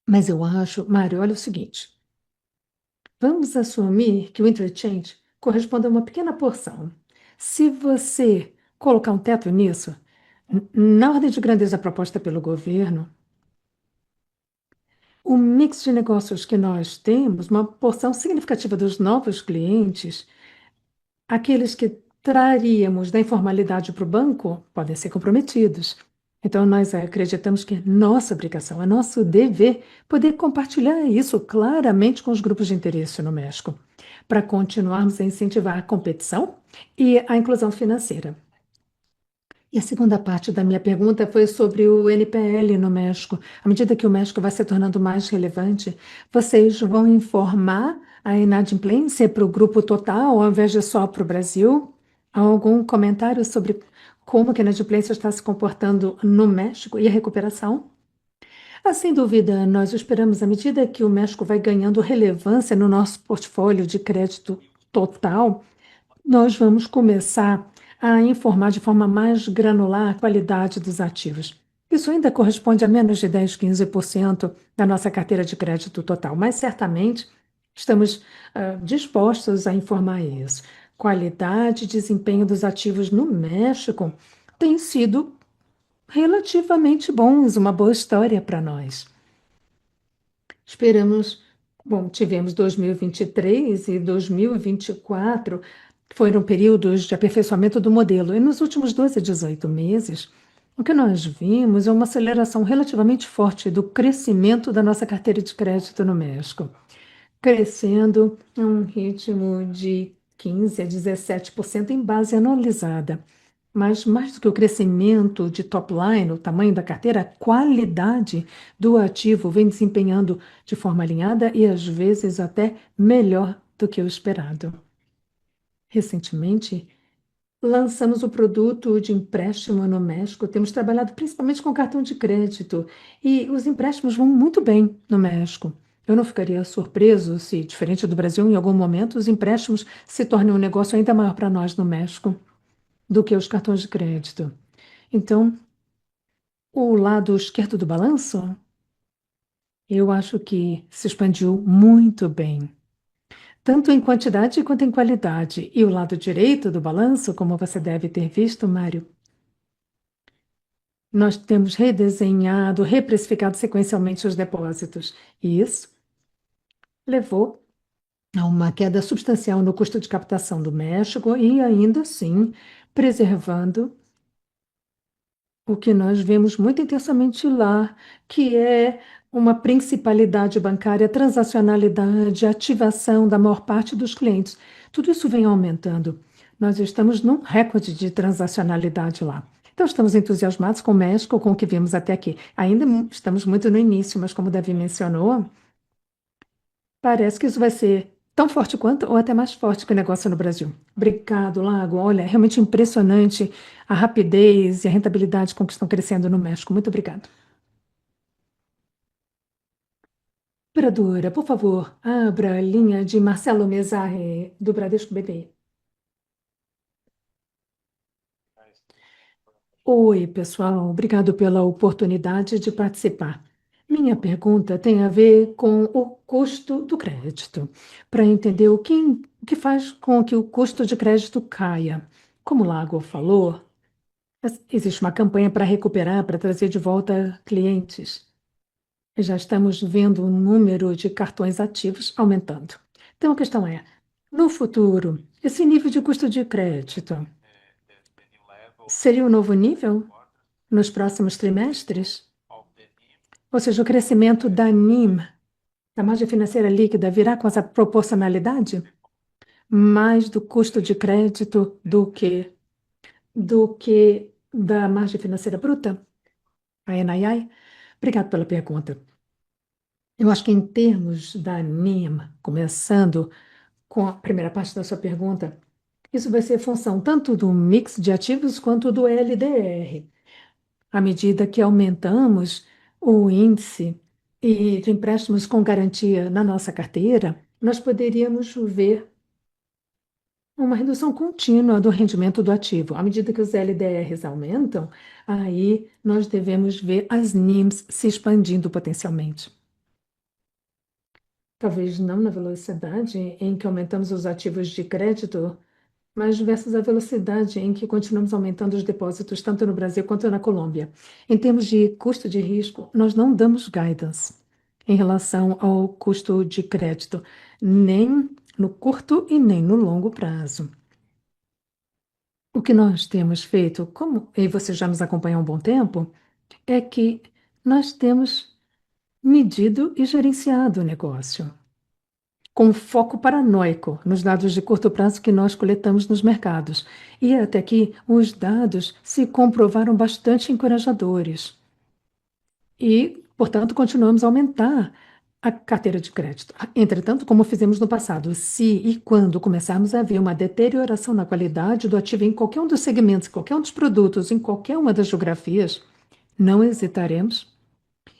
Mas eu acho, Mário, olha o seguinte: vamos assumir que o interchange corresponde a uma pequena porção. Se você colocar um teto nisso, Na ordem de grandeza proposta pelo governo, o mix de negócios que nós temos, uma porção significativa dos novos clientes, aqueles que traríamos da informalidade para o banco, podem ser comprometidos. Então, nós acreditamos que é nossa obrigação, é nosso dever poder compartilhar isso claramente com os grupos de interesse no México, para continuarmos a incentivar a competição e a inclusão financeira. E a segunda parte da minha pergunta foi sobre o NPL no México. À medida que o México vai se tornando mais relevante, vocês vão informar a inadimplência para o grupo total, ao invés de só para o Brasil? Há algum comentário sobre como que a inadimplência está se comportando no México e a recuperação? Sem dúvida, nós esperamos, à medida que o México vai ganhando relevância no nosso portfólio de crédito total, nós vamos começar a informar de forma mais granular a qualidade dos ativos. Isso ainda corresponde a menos de 10, 15% da nossa carteira de crédito total, mas certamente estamos dispostos a informar isso. Qualidade e desempenho dos ativos no México tem sido relativamente bons, uma boa história para nós. Esperamos, bom, tivemos 2023 e 2024, foram períodos de aperfeiçoamento do modelo, e nos últimos 12 a 18 meses, o que nós vimos é uma aceleração relativamente forte do crescimento da nossa carteira de crédito no México, crescendo a um ritmo de 15 a 17% em base anualizada. Mas mais do que o crescimento de top line, o tamanho da carteira, a qualidade do ativo vem desempenhando de forma alinhada e às vezes até melhor do que o esperado. Recentemente, lançamos o produto de empréstimo no México. Temos trabalhado principalmente com cartão de crédito e os empréstimos vão muito bem no México. Eu não ficaria surpreso se, diferente do Brasil, em algum momento os empréstimos se tornem um negócio ainda maior para nós no México do que os cartões de crédito. Então, o lado esquerdo do balanço, eu acho que se expandiu muito bem, tanto em quantidade quanto em qualidade. E o lado direito do balanço, como você deve ter visto, Mário, nós temos redesenhado, reprecificado sequencialmente os depósitos. E isso levou a uma queda substancial no custo de captação do México e ainda assim preservando o que nós vemos muito intensamente lá, que é uma principalidade bancária, transacionalidade, ativação da maior parte dos clientes. Tudo isso vem aumentando. Nós estamos num recorde de transacionalidade lá. Então, estamos entusiasmados com o México, com o que vimos até aqui. Ainda estamos muito no início, mas como o Davi mencionou, parece que isso vai ser tão forte quanto, ou até mais forte que o negócio no Brasil. Obrigado, Lago. Olha, é realmente impressionante a rapidez e a rentabilidade com que estão crescendo no México. Muito obrigado. Operadora, por favor, abra a linha de Marcelo Mezarri, do Bradesco BBI. Oi, pessoal. Obrigado pela oportunidade de participar. Minha pergunta tem a ver com o custo do crédito, para entender o que faz com que o custo de crédito caia. Como o Lago falou, existe uma campanha para recuperar, para trazer de volta clientes. Já estamos vendo o número de cartões ativos aumentando. Então a questão é, no futuro, esse nível de custo de crédito seria um novo nível nos próximos trimestres? Ou seja, o crescimento da NIM, da margem financeira líquida, virá com essa proporcionalidade? Mais do custo de crédito do que da margem financeira bruta? A NII? Obrigado pela pergunta. Eu acho que em termos da NIM, começando com a primeira parte da sua pergunta, isso vai ser função tanto do mix de ativos quanto do LDR. À medida que aumentamos o índice de empréstimos com garantia na nossa carteira, nós poderíamos ver uma redução contínua do rendimento do ativo. À medida que os LDRs aumentam, aí nós devemos ver as NIMs se expandindo potencialmente. Talvez não na velocidade em que aumentamos os ativos de crédito mas versus a velocidade em que continuamos aumentando os depósitos, tanto no Brasil quanto na Colômbia. Em termos de custo de risco, nós não damos guidance em relação ao custo de crédito, nem no curto e nem no longo prazo. O que nós temos feito, como e você já nos acompanha há um bom tempo, é que nós temos medido e gerenciado o negócio, com foco paranoico nos dados de curto prazo que nós coletamos nos mercados. E até aqui, os dados se comprovaram bastante encorajadores. E, portanto, continuamos a aumentar a carteira de crédito. Entretanto, como fizemos no passado, se e quando começarmos a ver uma deterioração na qualidade do ativo em qualquer um dos segmentos, qualquer um dos produtos, em qualquer uma das geografias, não hesitaremos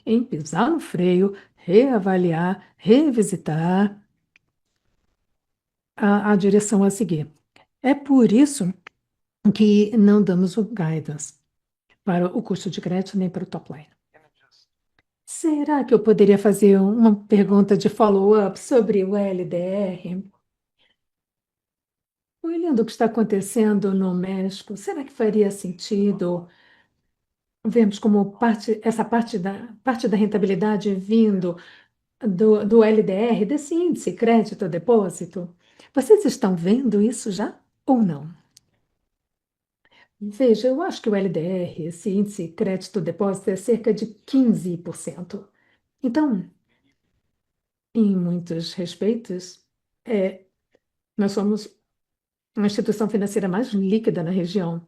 em pisar no freio, reavaliar, revisitar a direção a seguir. É por isso que não damos o guidance para o custo de crédito nem para o top line. Será que eu poderia fazer uma pergunta de follow-up sobre o LDR? Olhando o que está acontecendo no México, será que faria sentido vermos como essa parte da rentabilidade vindo do LDR, desse índice crédito-depósito? Vocês estão vendo isso já ou não? Veja, eu acho que o LDR, esse índice crédito-depósito, é cerca de 15%. Então, em muitos respeitos, é, nós somos uma instituição financeira mais líquida na região.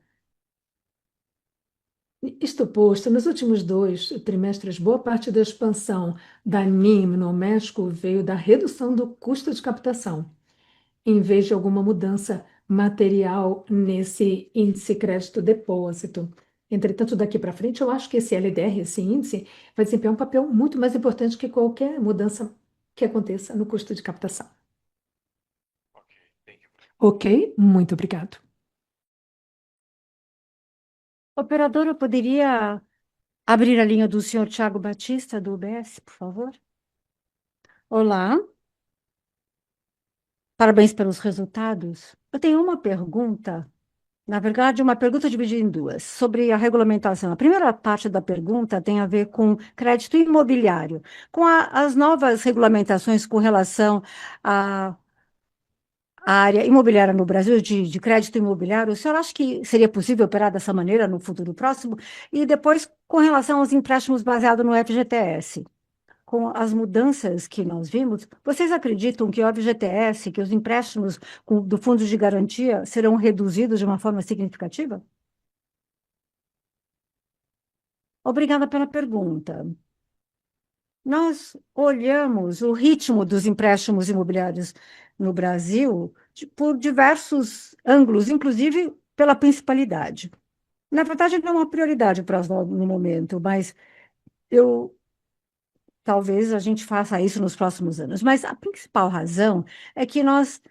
Isto posto, nos últimos 2 trimestres, boa parte da expansão da NIM no México veio da redução do custo de captação, em vez de alguma mudança material nesse índice crédito-depósito. Entretanto, daqui para frente, eu acho que esse LDR, esse índice, vai desempenhar um papel muito mais importante que qualquer mudança que aconteça no custo de captação. Ok, muito obrigado. Operadora, poderia abrir a linha do senhor Tiago Batista, do UBS, por favor? Olá, parabéns pelos resultados. Eu tenho uma pergunta, na verdade, uma pergunta dividida em duas, sobre a regulamentação. A primeira parte da pergunta tem a ver com crédito imobiliário. Com as novas regulamentações com relação à área imobiliária no Brasil, de crédito imobiliário, o senhor acha que seria possível operar dessa maneira no futuro próximo? E depois, com relação aos empréstimos baseados no FGTS? Com as mudanças que nós vimos, vocês acreditam que o FGTS, que os empréstimos do Fundo de Garantia serão reduzidos de uma forma significativa? Obrigada pela pergunta. Nós olhamos o ritmo dos empréstimos imobiliários no Brasil por diversos ângulos, inclusive pela principalidade. Na verdade, não é uma prioridade para nós no momento, mas eu talvez a gente faça isso nos próximos anos. Mas a principal razão é que nós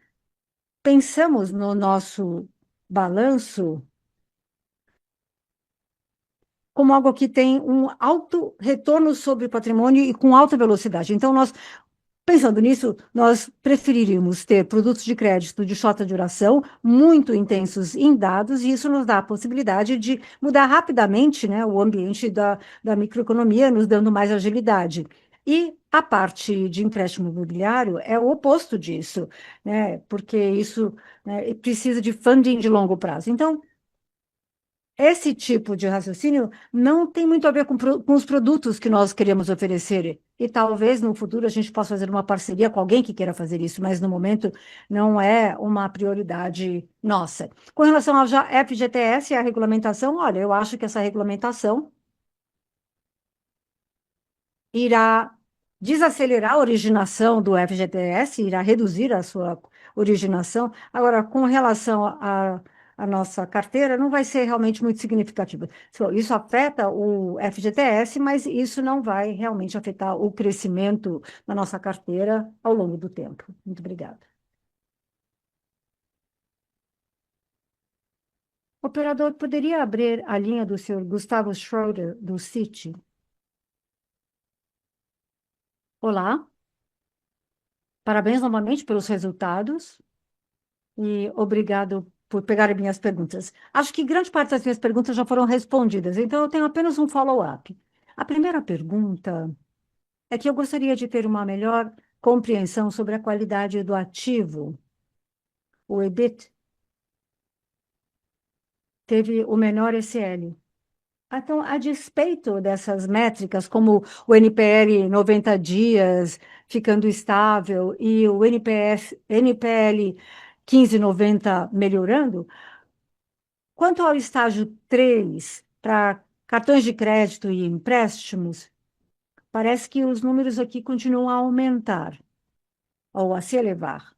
pensamos no nosso balanço como algo que tem um alto retorno sobre o patrimônio e com alta velocidade. Então, nós, pensando nisso, nós preferiríamos ter produtos de crédito de shorta duração, muito intensos em dados, e isso nos dá a possibilidade de mudar rapidamente, né, o ambiente da microeconomia, nos dando mais agilidade. E a parte de empréstimo imobiliário é o oposto disso, né, porque isso, né, precisa de funding de longo prazo. Então, esse tipo de raciocínio não tem muito a ver com os produtos que nós queremos oferecer. E talvez no futuro a gente possa fazer uma parceria com alguém que queira fazer isso, mas no momento não é uma prioridade nossa. Com relação ao FGTS e a regulamentação, olha, eu acho que essa regulamentação irá desacelerar a originação do FGTS, irá reduzir a sua originação. Agora, com relação à nossa carteira, não vai ser realmente muito significativo. Isso afeta o FGTS, mas isso não vai realmente afetar o crescimento da nossa carteira ao longo do tempo. Muito obrigada. Operador, poderia abrir a linha do senhor Gustavo Schroeder, do Citi? Olá, parabéns novamente pelos resultados. E obrigado por pegar minhas perguntas. Acho que grande parte das minhas perguntas já foram respondidas, então eu tenho apenas um follow-up. A primeira pergunta é que eu gostaria de ter uma melhor compreensão sobre a qualidade do ativo. O EBIT teve o menor SL. Então, a despeito dessas métricas, como o NPL 90 dias ficando estável e o NPL 15,90 melhorando, quanto ao estágio 3 para cartões de crédito e empréstimos, parece que os números aqui continuam a aumentar ou a se elevar.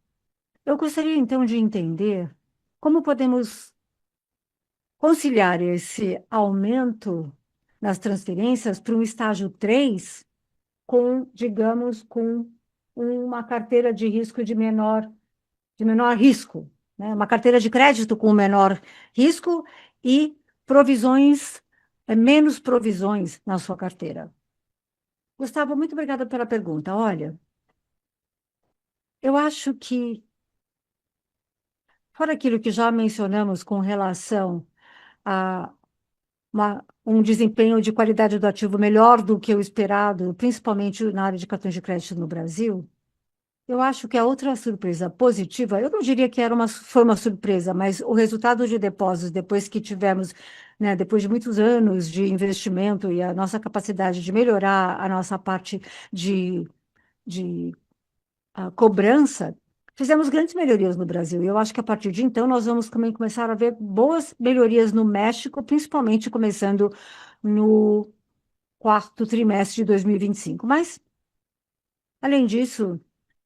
Eu gostaria então de entender como podemos conciliar esse aumento nas transferências para um estágio 3 com, digamos, com uma carteira de risco de menor risco, né? Uma carteira de crédito com menor risco e provisões, menos provisões na sua carteira. Gustavo, muito obrigada pela pergunta. Olha, eu acho que, fora aquilo que já mencionamos com relação a um desempenho de qualidade do ativo melhor do que o esperado, principalmente na área de cartões de crédito no Brasil, eu acho que a outra surpresa positiva, eu não diria que foi uma surpresa, mas o resultado de depósitos, depois que tivemos, né, depois de muitos anos de investimento e a nossa capacidade de melhorar a nossa parte de cobrança, fizemos grandes melhorias no Brasil. E eu acho que a partir de então nós vamos também começar a ver boas melhorias no México, principalmente começando no quarto trimestre de 2025. Mas, além disso,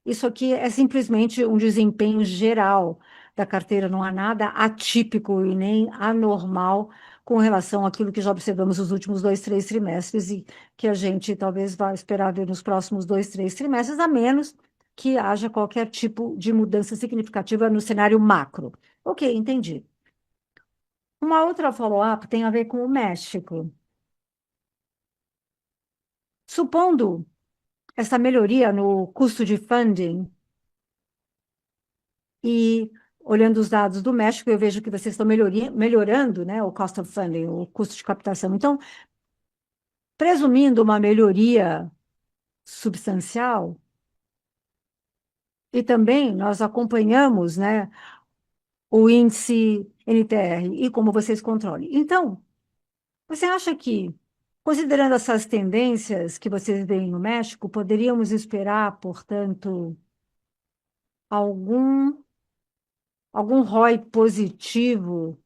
isso aqui é simplesmente um desempenho geral da carteira, não há nada atípico e nem anormal com relação àquilo que já observamos nos últimos 2, 3 trimestres e que a gente talvez vá esperar ver nos próximos 2, 3 trimestres, a menos que haja qualquer tipo de mudança significativa no cenário macro. Ok, entendi. Uma outra follow-up tem a ver com o México. Supondo essa melhoria no custo de funding, e olhando os dados do México, eu vejo que vocês estão melhorando, né, o cost of funding, o custo de captação. Então, presumindo uma melhoria substancial, e também nós acompanhamos, né, o índice NTR e como vocês controlam. Então, você acha que, considerando essas tendências que vocês veem no México, poderíamos esperar, portanto, algum, algum ROI positivo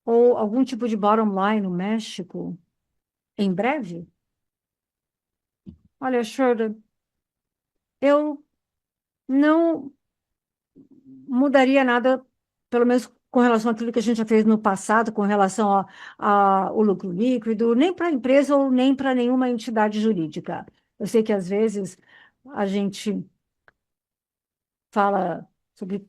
ou algum tipo de bottom line no México em breve? Olha, Schroeder, eu não mudaria nada, pelo menos com relação àquilo que a gente já fez no passado, com relação ao lucro líquido, nem para a empresa ou nem para nenhuma entidade jurídica. Eu sei que às vezes a gente fala sobre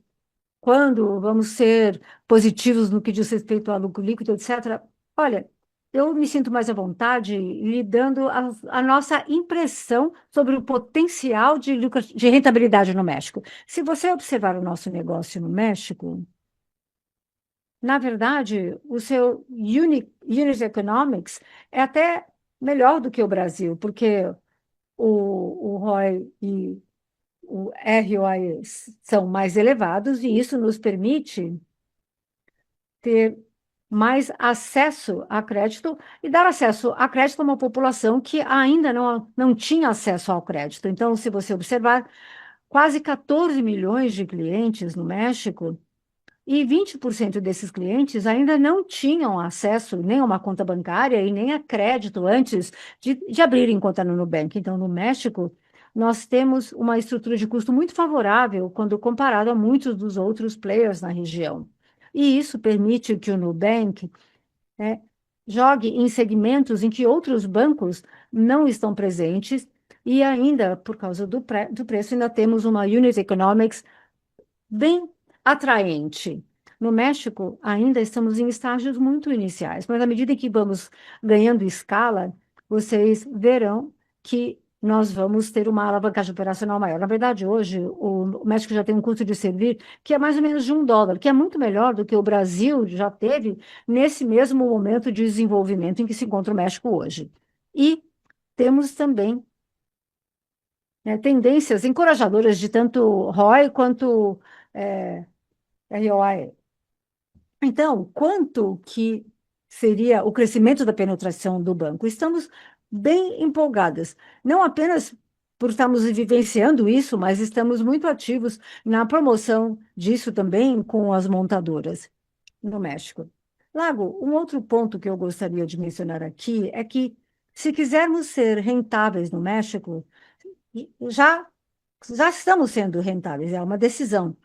quando vamos ser positivos no que diz respeito ao lucro líquido, etc. Olha, eu me sinto mais à vontade lhe dando a nossa impressão sobre o potencial de rentabilidade no México. Se você observar o nosso negócio no México, na verdade, o seu unit economics é até melhor do que o Brasil, porque o ROI e o ROI são mais elevados e isso nos permite ter mais acesso a crédito e dar acesso a crédito a uma população que ainda não tinha acesso ao crédito. Então, se você observar, quase 14 milhões de clientes no México e 20% desses clientes ainda não tinham acesso nem a uma conta bancária e nem a crédito antes de abrirem conta no Nubank. Então, no México, nós temos uma estrutura de custo muito favorável quando comparado a muitos dos outros players na região. E isso permite que o Nubank, né, jogue em segmentos em que outros bancos não estão presentes e ainda, por causa do preço, ainda temos uma unit economics bem atraente. No México, ainda estamos em estágios muito iniciais, mas à medida que vamos ganhando escala, vocês verão que nós vamos ter uma alavancagem operacional maior. Na verdade, hoje, o México já tem um custo de servir que é mais ou menos de US$ 1, que é muito melhor do que o Brasil já teve nesse mesmo momento de desenvolvimento em que se encontra o México hoje. E temos também, né, tendências encorajadoras de tanto ROI quanto ROI. Então, quanto que seria o crescimento da penetração do banco? Estamos bem empolgadas, não apenas por estarmos vivenciando isso, mas estamos muito ativos na promoção disso também com as montadoras no México. Lago, um outro ponto que eu gostaria de mencionar aqui é que, se quisermos ser rentáveis no México, já, já estamos sendo rentáveis, é uma decisão.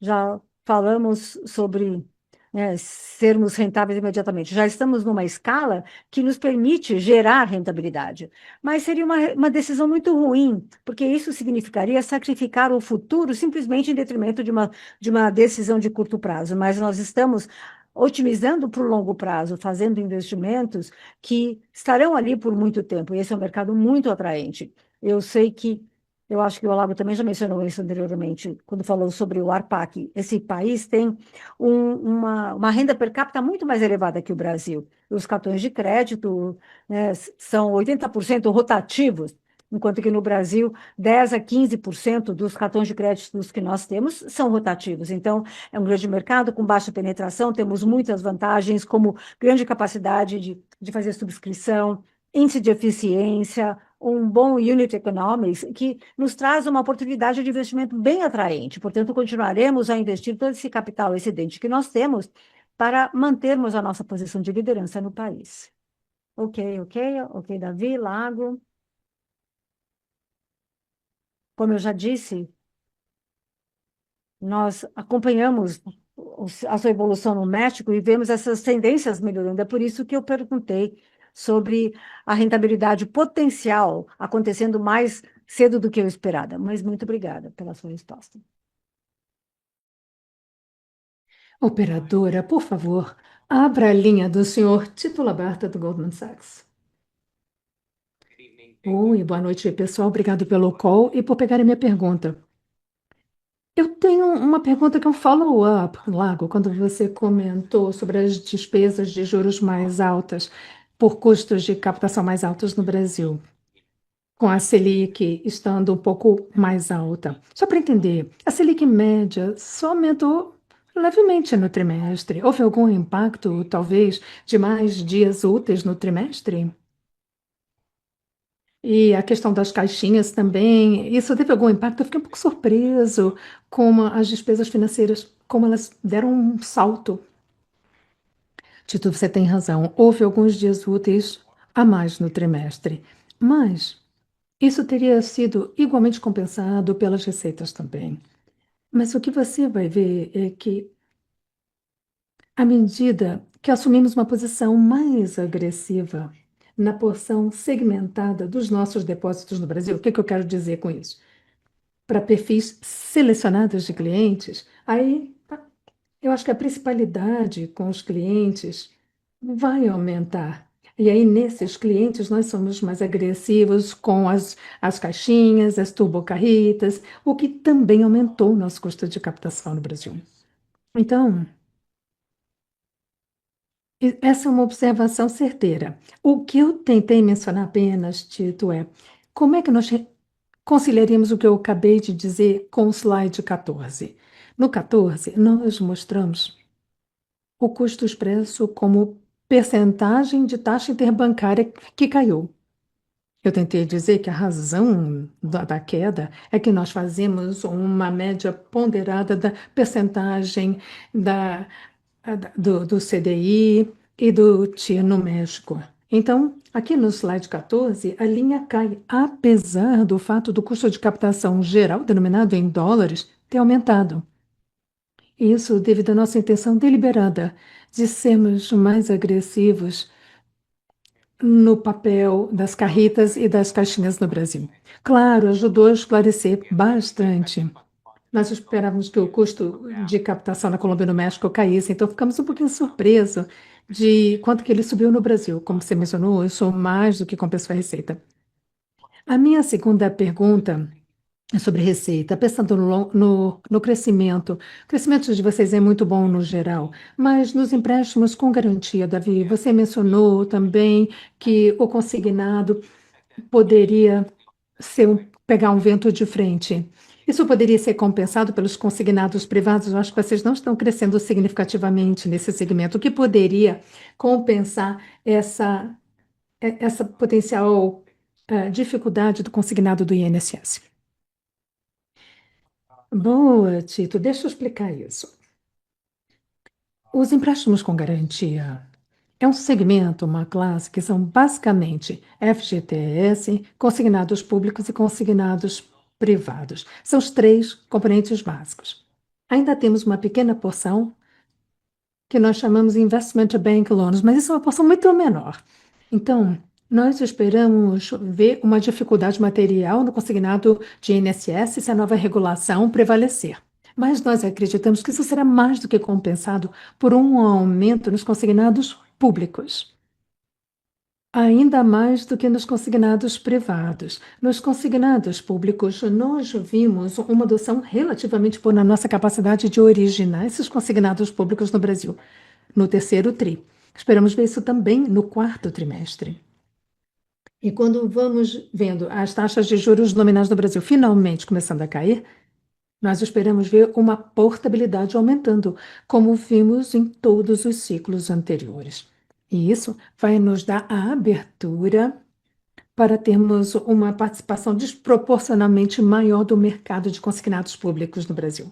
Já falamos sobre, né, sermos rentáveis imediatamente. Já estamos numa escala que nos permite gerar rentabilidade. Mas seria uma decisão muito ruim, porque isso significaria sacrificar o futuro simplesmente em detrimento de uma decisão de curto prazo. Mas nós estamos otimizando para o longo prazo, fazendo investimentos que estarão ali por muito tempo. E esse é um mercado muito atraente. Eu sei que eu acho que o Olavo também já mencionou isso anteriormente, quando falou sobre o ARPAC. Esse país tem uma renda per capita muito mais elevada que o Brasil. Os cartões de crédito, né, são 80% rotativos, enquanto que no Brasil, 10 a 15% dos cartões de crédito que nós temos são rotativos. Então, é um grande mercado com baixa penetração, temos muitas vantagens, como grande capacidade de fazer subscrição, índice de eficiência, um bom unit economics, que nos traz uma oportunidade de investimento bem atraente. Portanto, continuaremos a investir todo esse capital excedente que nós temos para mantermos a nossa posição de liderança no país. Ok, Davi, Lago. Como eu já disse, nós acompanhamos a sua evolução no México e vemos essas tendências melhorando. É por isso que eu perguntei sobre a rentabilidade potencial acontecendo mais cedo do que eu esperada. Mas muito obrigada pela sua resposta. Operadora, por favor, abra a linha do senhor Tito Labarta, do Goldman Sachs. Oi, boa noite, pessoal. Obrigado pelo call e por pegar a minha pergunta. Eu tenho uma pergunta que é um follow-up, Lago, quando você comentou sobre as despesas de juros mais altas por custos de captação mais altos no Brasil, com a Selic estando um pouco mais alta. Só para entender, a Selic média só aumentou levemente no trimestre. Houve algum impacto, talvez, de mais dias úteis no trimestre? E a questão das caixinhas também, isso teve algum impacto? Eu fiquei um pouco surpreso com as despesas financeiras, como elas deram um salto. Tito, você tem razão. Houve alguns dias úteis a mais no trimestre, mas isso teria sido igualmente compensado pelas receitas também. Mas o que você vai ver é que, à medida que assumimos uma posição mais agressiva na porção segmentada dos nossos depósitos no Brasil, o que eu quero dizer com isso? Para perfis selecionados de clientes, aí eu acho que a principalidade com os clientes vai aumentar. E aí, nesses clientes, nós somos mais agressivos com as caixinhas, as turbocarritas, o que também aumentou o nosso custo de captação no Brasil. Então, essa é uma observação certeira. O que eu tentei mencionar apenas, Tito, é como é que nós conciliaríamos o que eu acabei de dizer com o slide 14. No 14, nós mostramos o custo expresso como percentagem de taxa interbancária que caiu. Eu tentei dizer que a razão da queda é que nós fazemos uma média ponderada da percentagem do CDI e do TI no México. Então, aqui no slide 14, a linha cai, apesar do fato do custo de captação geral, denominado em dólares, ter aumentado. Isso devido à nossa intenção deliberada de sermos mais agressivos no papel das carretas e das caixinhas no Brasil. Claro, ajudou a esclarecer bastante. Nós esperávamos que o custo de captação na Colômbia e no México caísse, então ficamos um pouquinho surpresos de quanto que ele subiu no Brasil. Como você mencionou, isso mais do que compensou a receita. A minha segunda pergunta é sobre receita, pensando no crescimento. O crescimento de vocês é muito bom no geral, mas nos empréstimos com garantia, Davi, você mencionou também que o consignado poderia pegar um vento de frente. Isso poderia ser compensado pelos consignados privados? Eu acho que vocês não estão crescendo significativamente nesse segmento. O que poderia compensar essa potencial dificuldade do consignado do INSS? Boa, Tito, deixa eu explicar isso. Os empréstimos com garantia é um segmento, uma classe que são basicamente FGTS, consignados públicos e consignados privados. São os três componentes básicos. Ainda temos uma pequena porção que nós chamamos de Investment Bank Loans, mas isso é uma porção muito menor. Então, nós esperamos ver uma dificuldade material no consignado de INSS se a nova regulação prevalecer. Mas nós acreditamos que isso será mais do que compensado por um aumento nos consignados públicos. Ainda mais do que nos consignados privados. Nos consignados públicos, nós vimos uma adoção relativamente boa na nossa capacidade de originar esses consignados públicos no Brasil, no terceiro TRI. Esperamos ver isso também no quarto trimestre. E quando vamos vendo as taxas de juros nominais do Brasil finalmente começando a cair, nós esperamos ver uma portabilidade aumentando, como vimos em todos os ciclos anteriores. E isso vai nos dar a abertura para termos uma participação desproporcionalmente maior do mercado de consignados públicos no Brasil.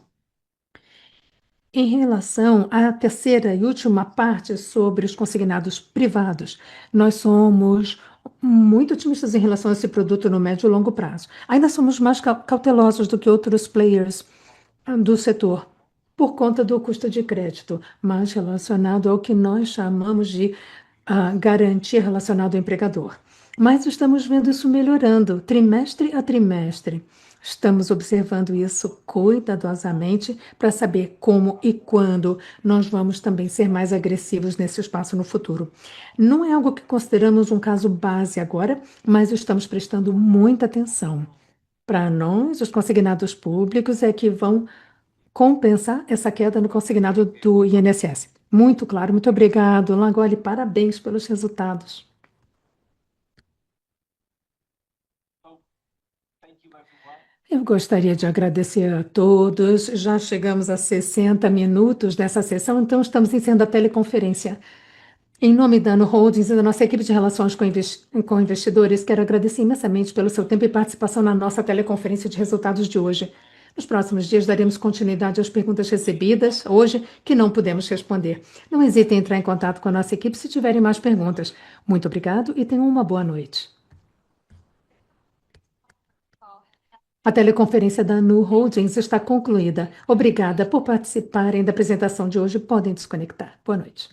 Em relação à terceira e última parte sobre os consignados privados, nós somos muito otimistas em relação a esse produto no médio e longo prazo. Ainda somos mais cautelosos do que outros players do setor, por conta do custo de crédito, mais relacionado ao que nós chamamos de garantia relacionada ao empregador. Mas estamos vendo isso melhorando, trimestre a trimestre. Estamos observando isso cuidadosamente para saber como e quando nós vamos também ser mais agressivos nesse espaço no futuro. Não é algo que consideramos um caso base agora, mas estamos prestando muita atenção. Para nós, os consignados públicos é que vão compensar essa queda no consignado do INSS. Muito claro, muito obrigado, Langoli, parabéns pelos resultados. Eu gostaria de agradecer a todos. Já chegamos a 60 minutos dessa sessão, então estamos encerrando a teleconferência. Em nome da Anu Holdings e da nossa equipe de relações com investidores, quero agradecer imensamente pelo seu tempo e participação na nossa teleconferência de resultados de hoje. Nos próximos dias daremos continuidade às perguntas recebidas hoje que não pudemos responder. Não hesitem em entrar em contato com a nossa equipe se tiverem mais perguntas. Muito obrigado e tenham uma boa noite. A teleconferência da Anu Holdings está concluída. Obrigada por participarem da apresentação de hoje. Podem desconectar. Boa noite.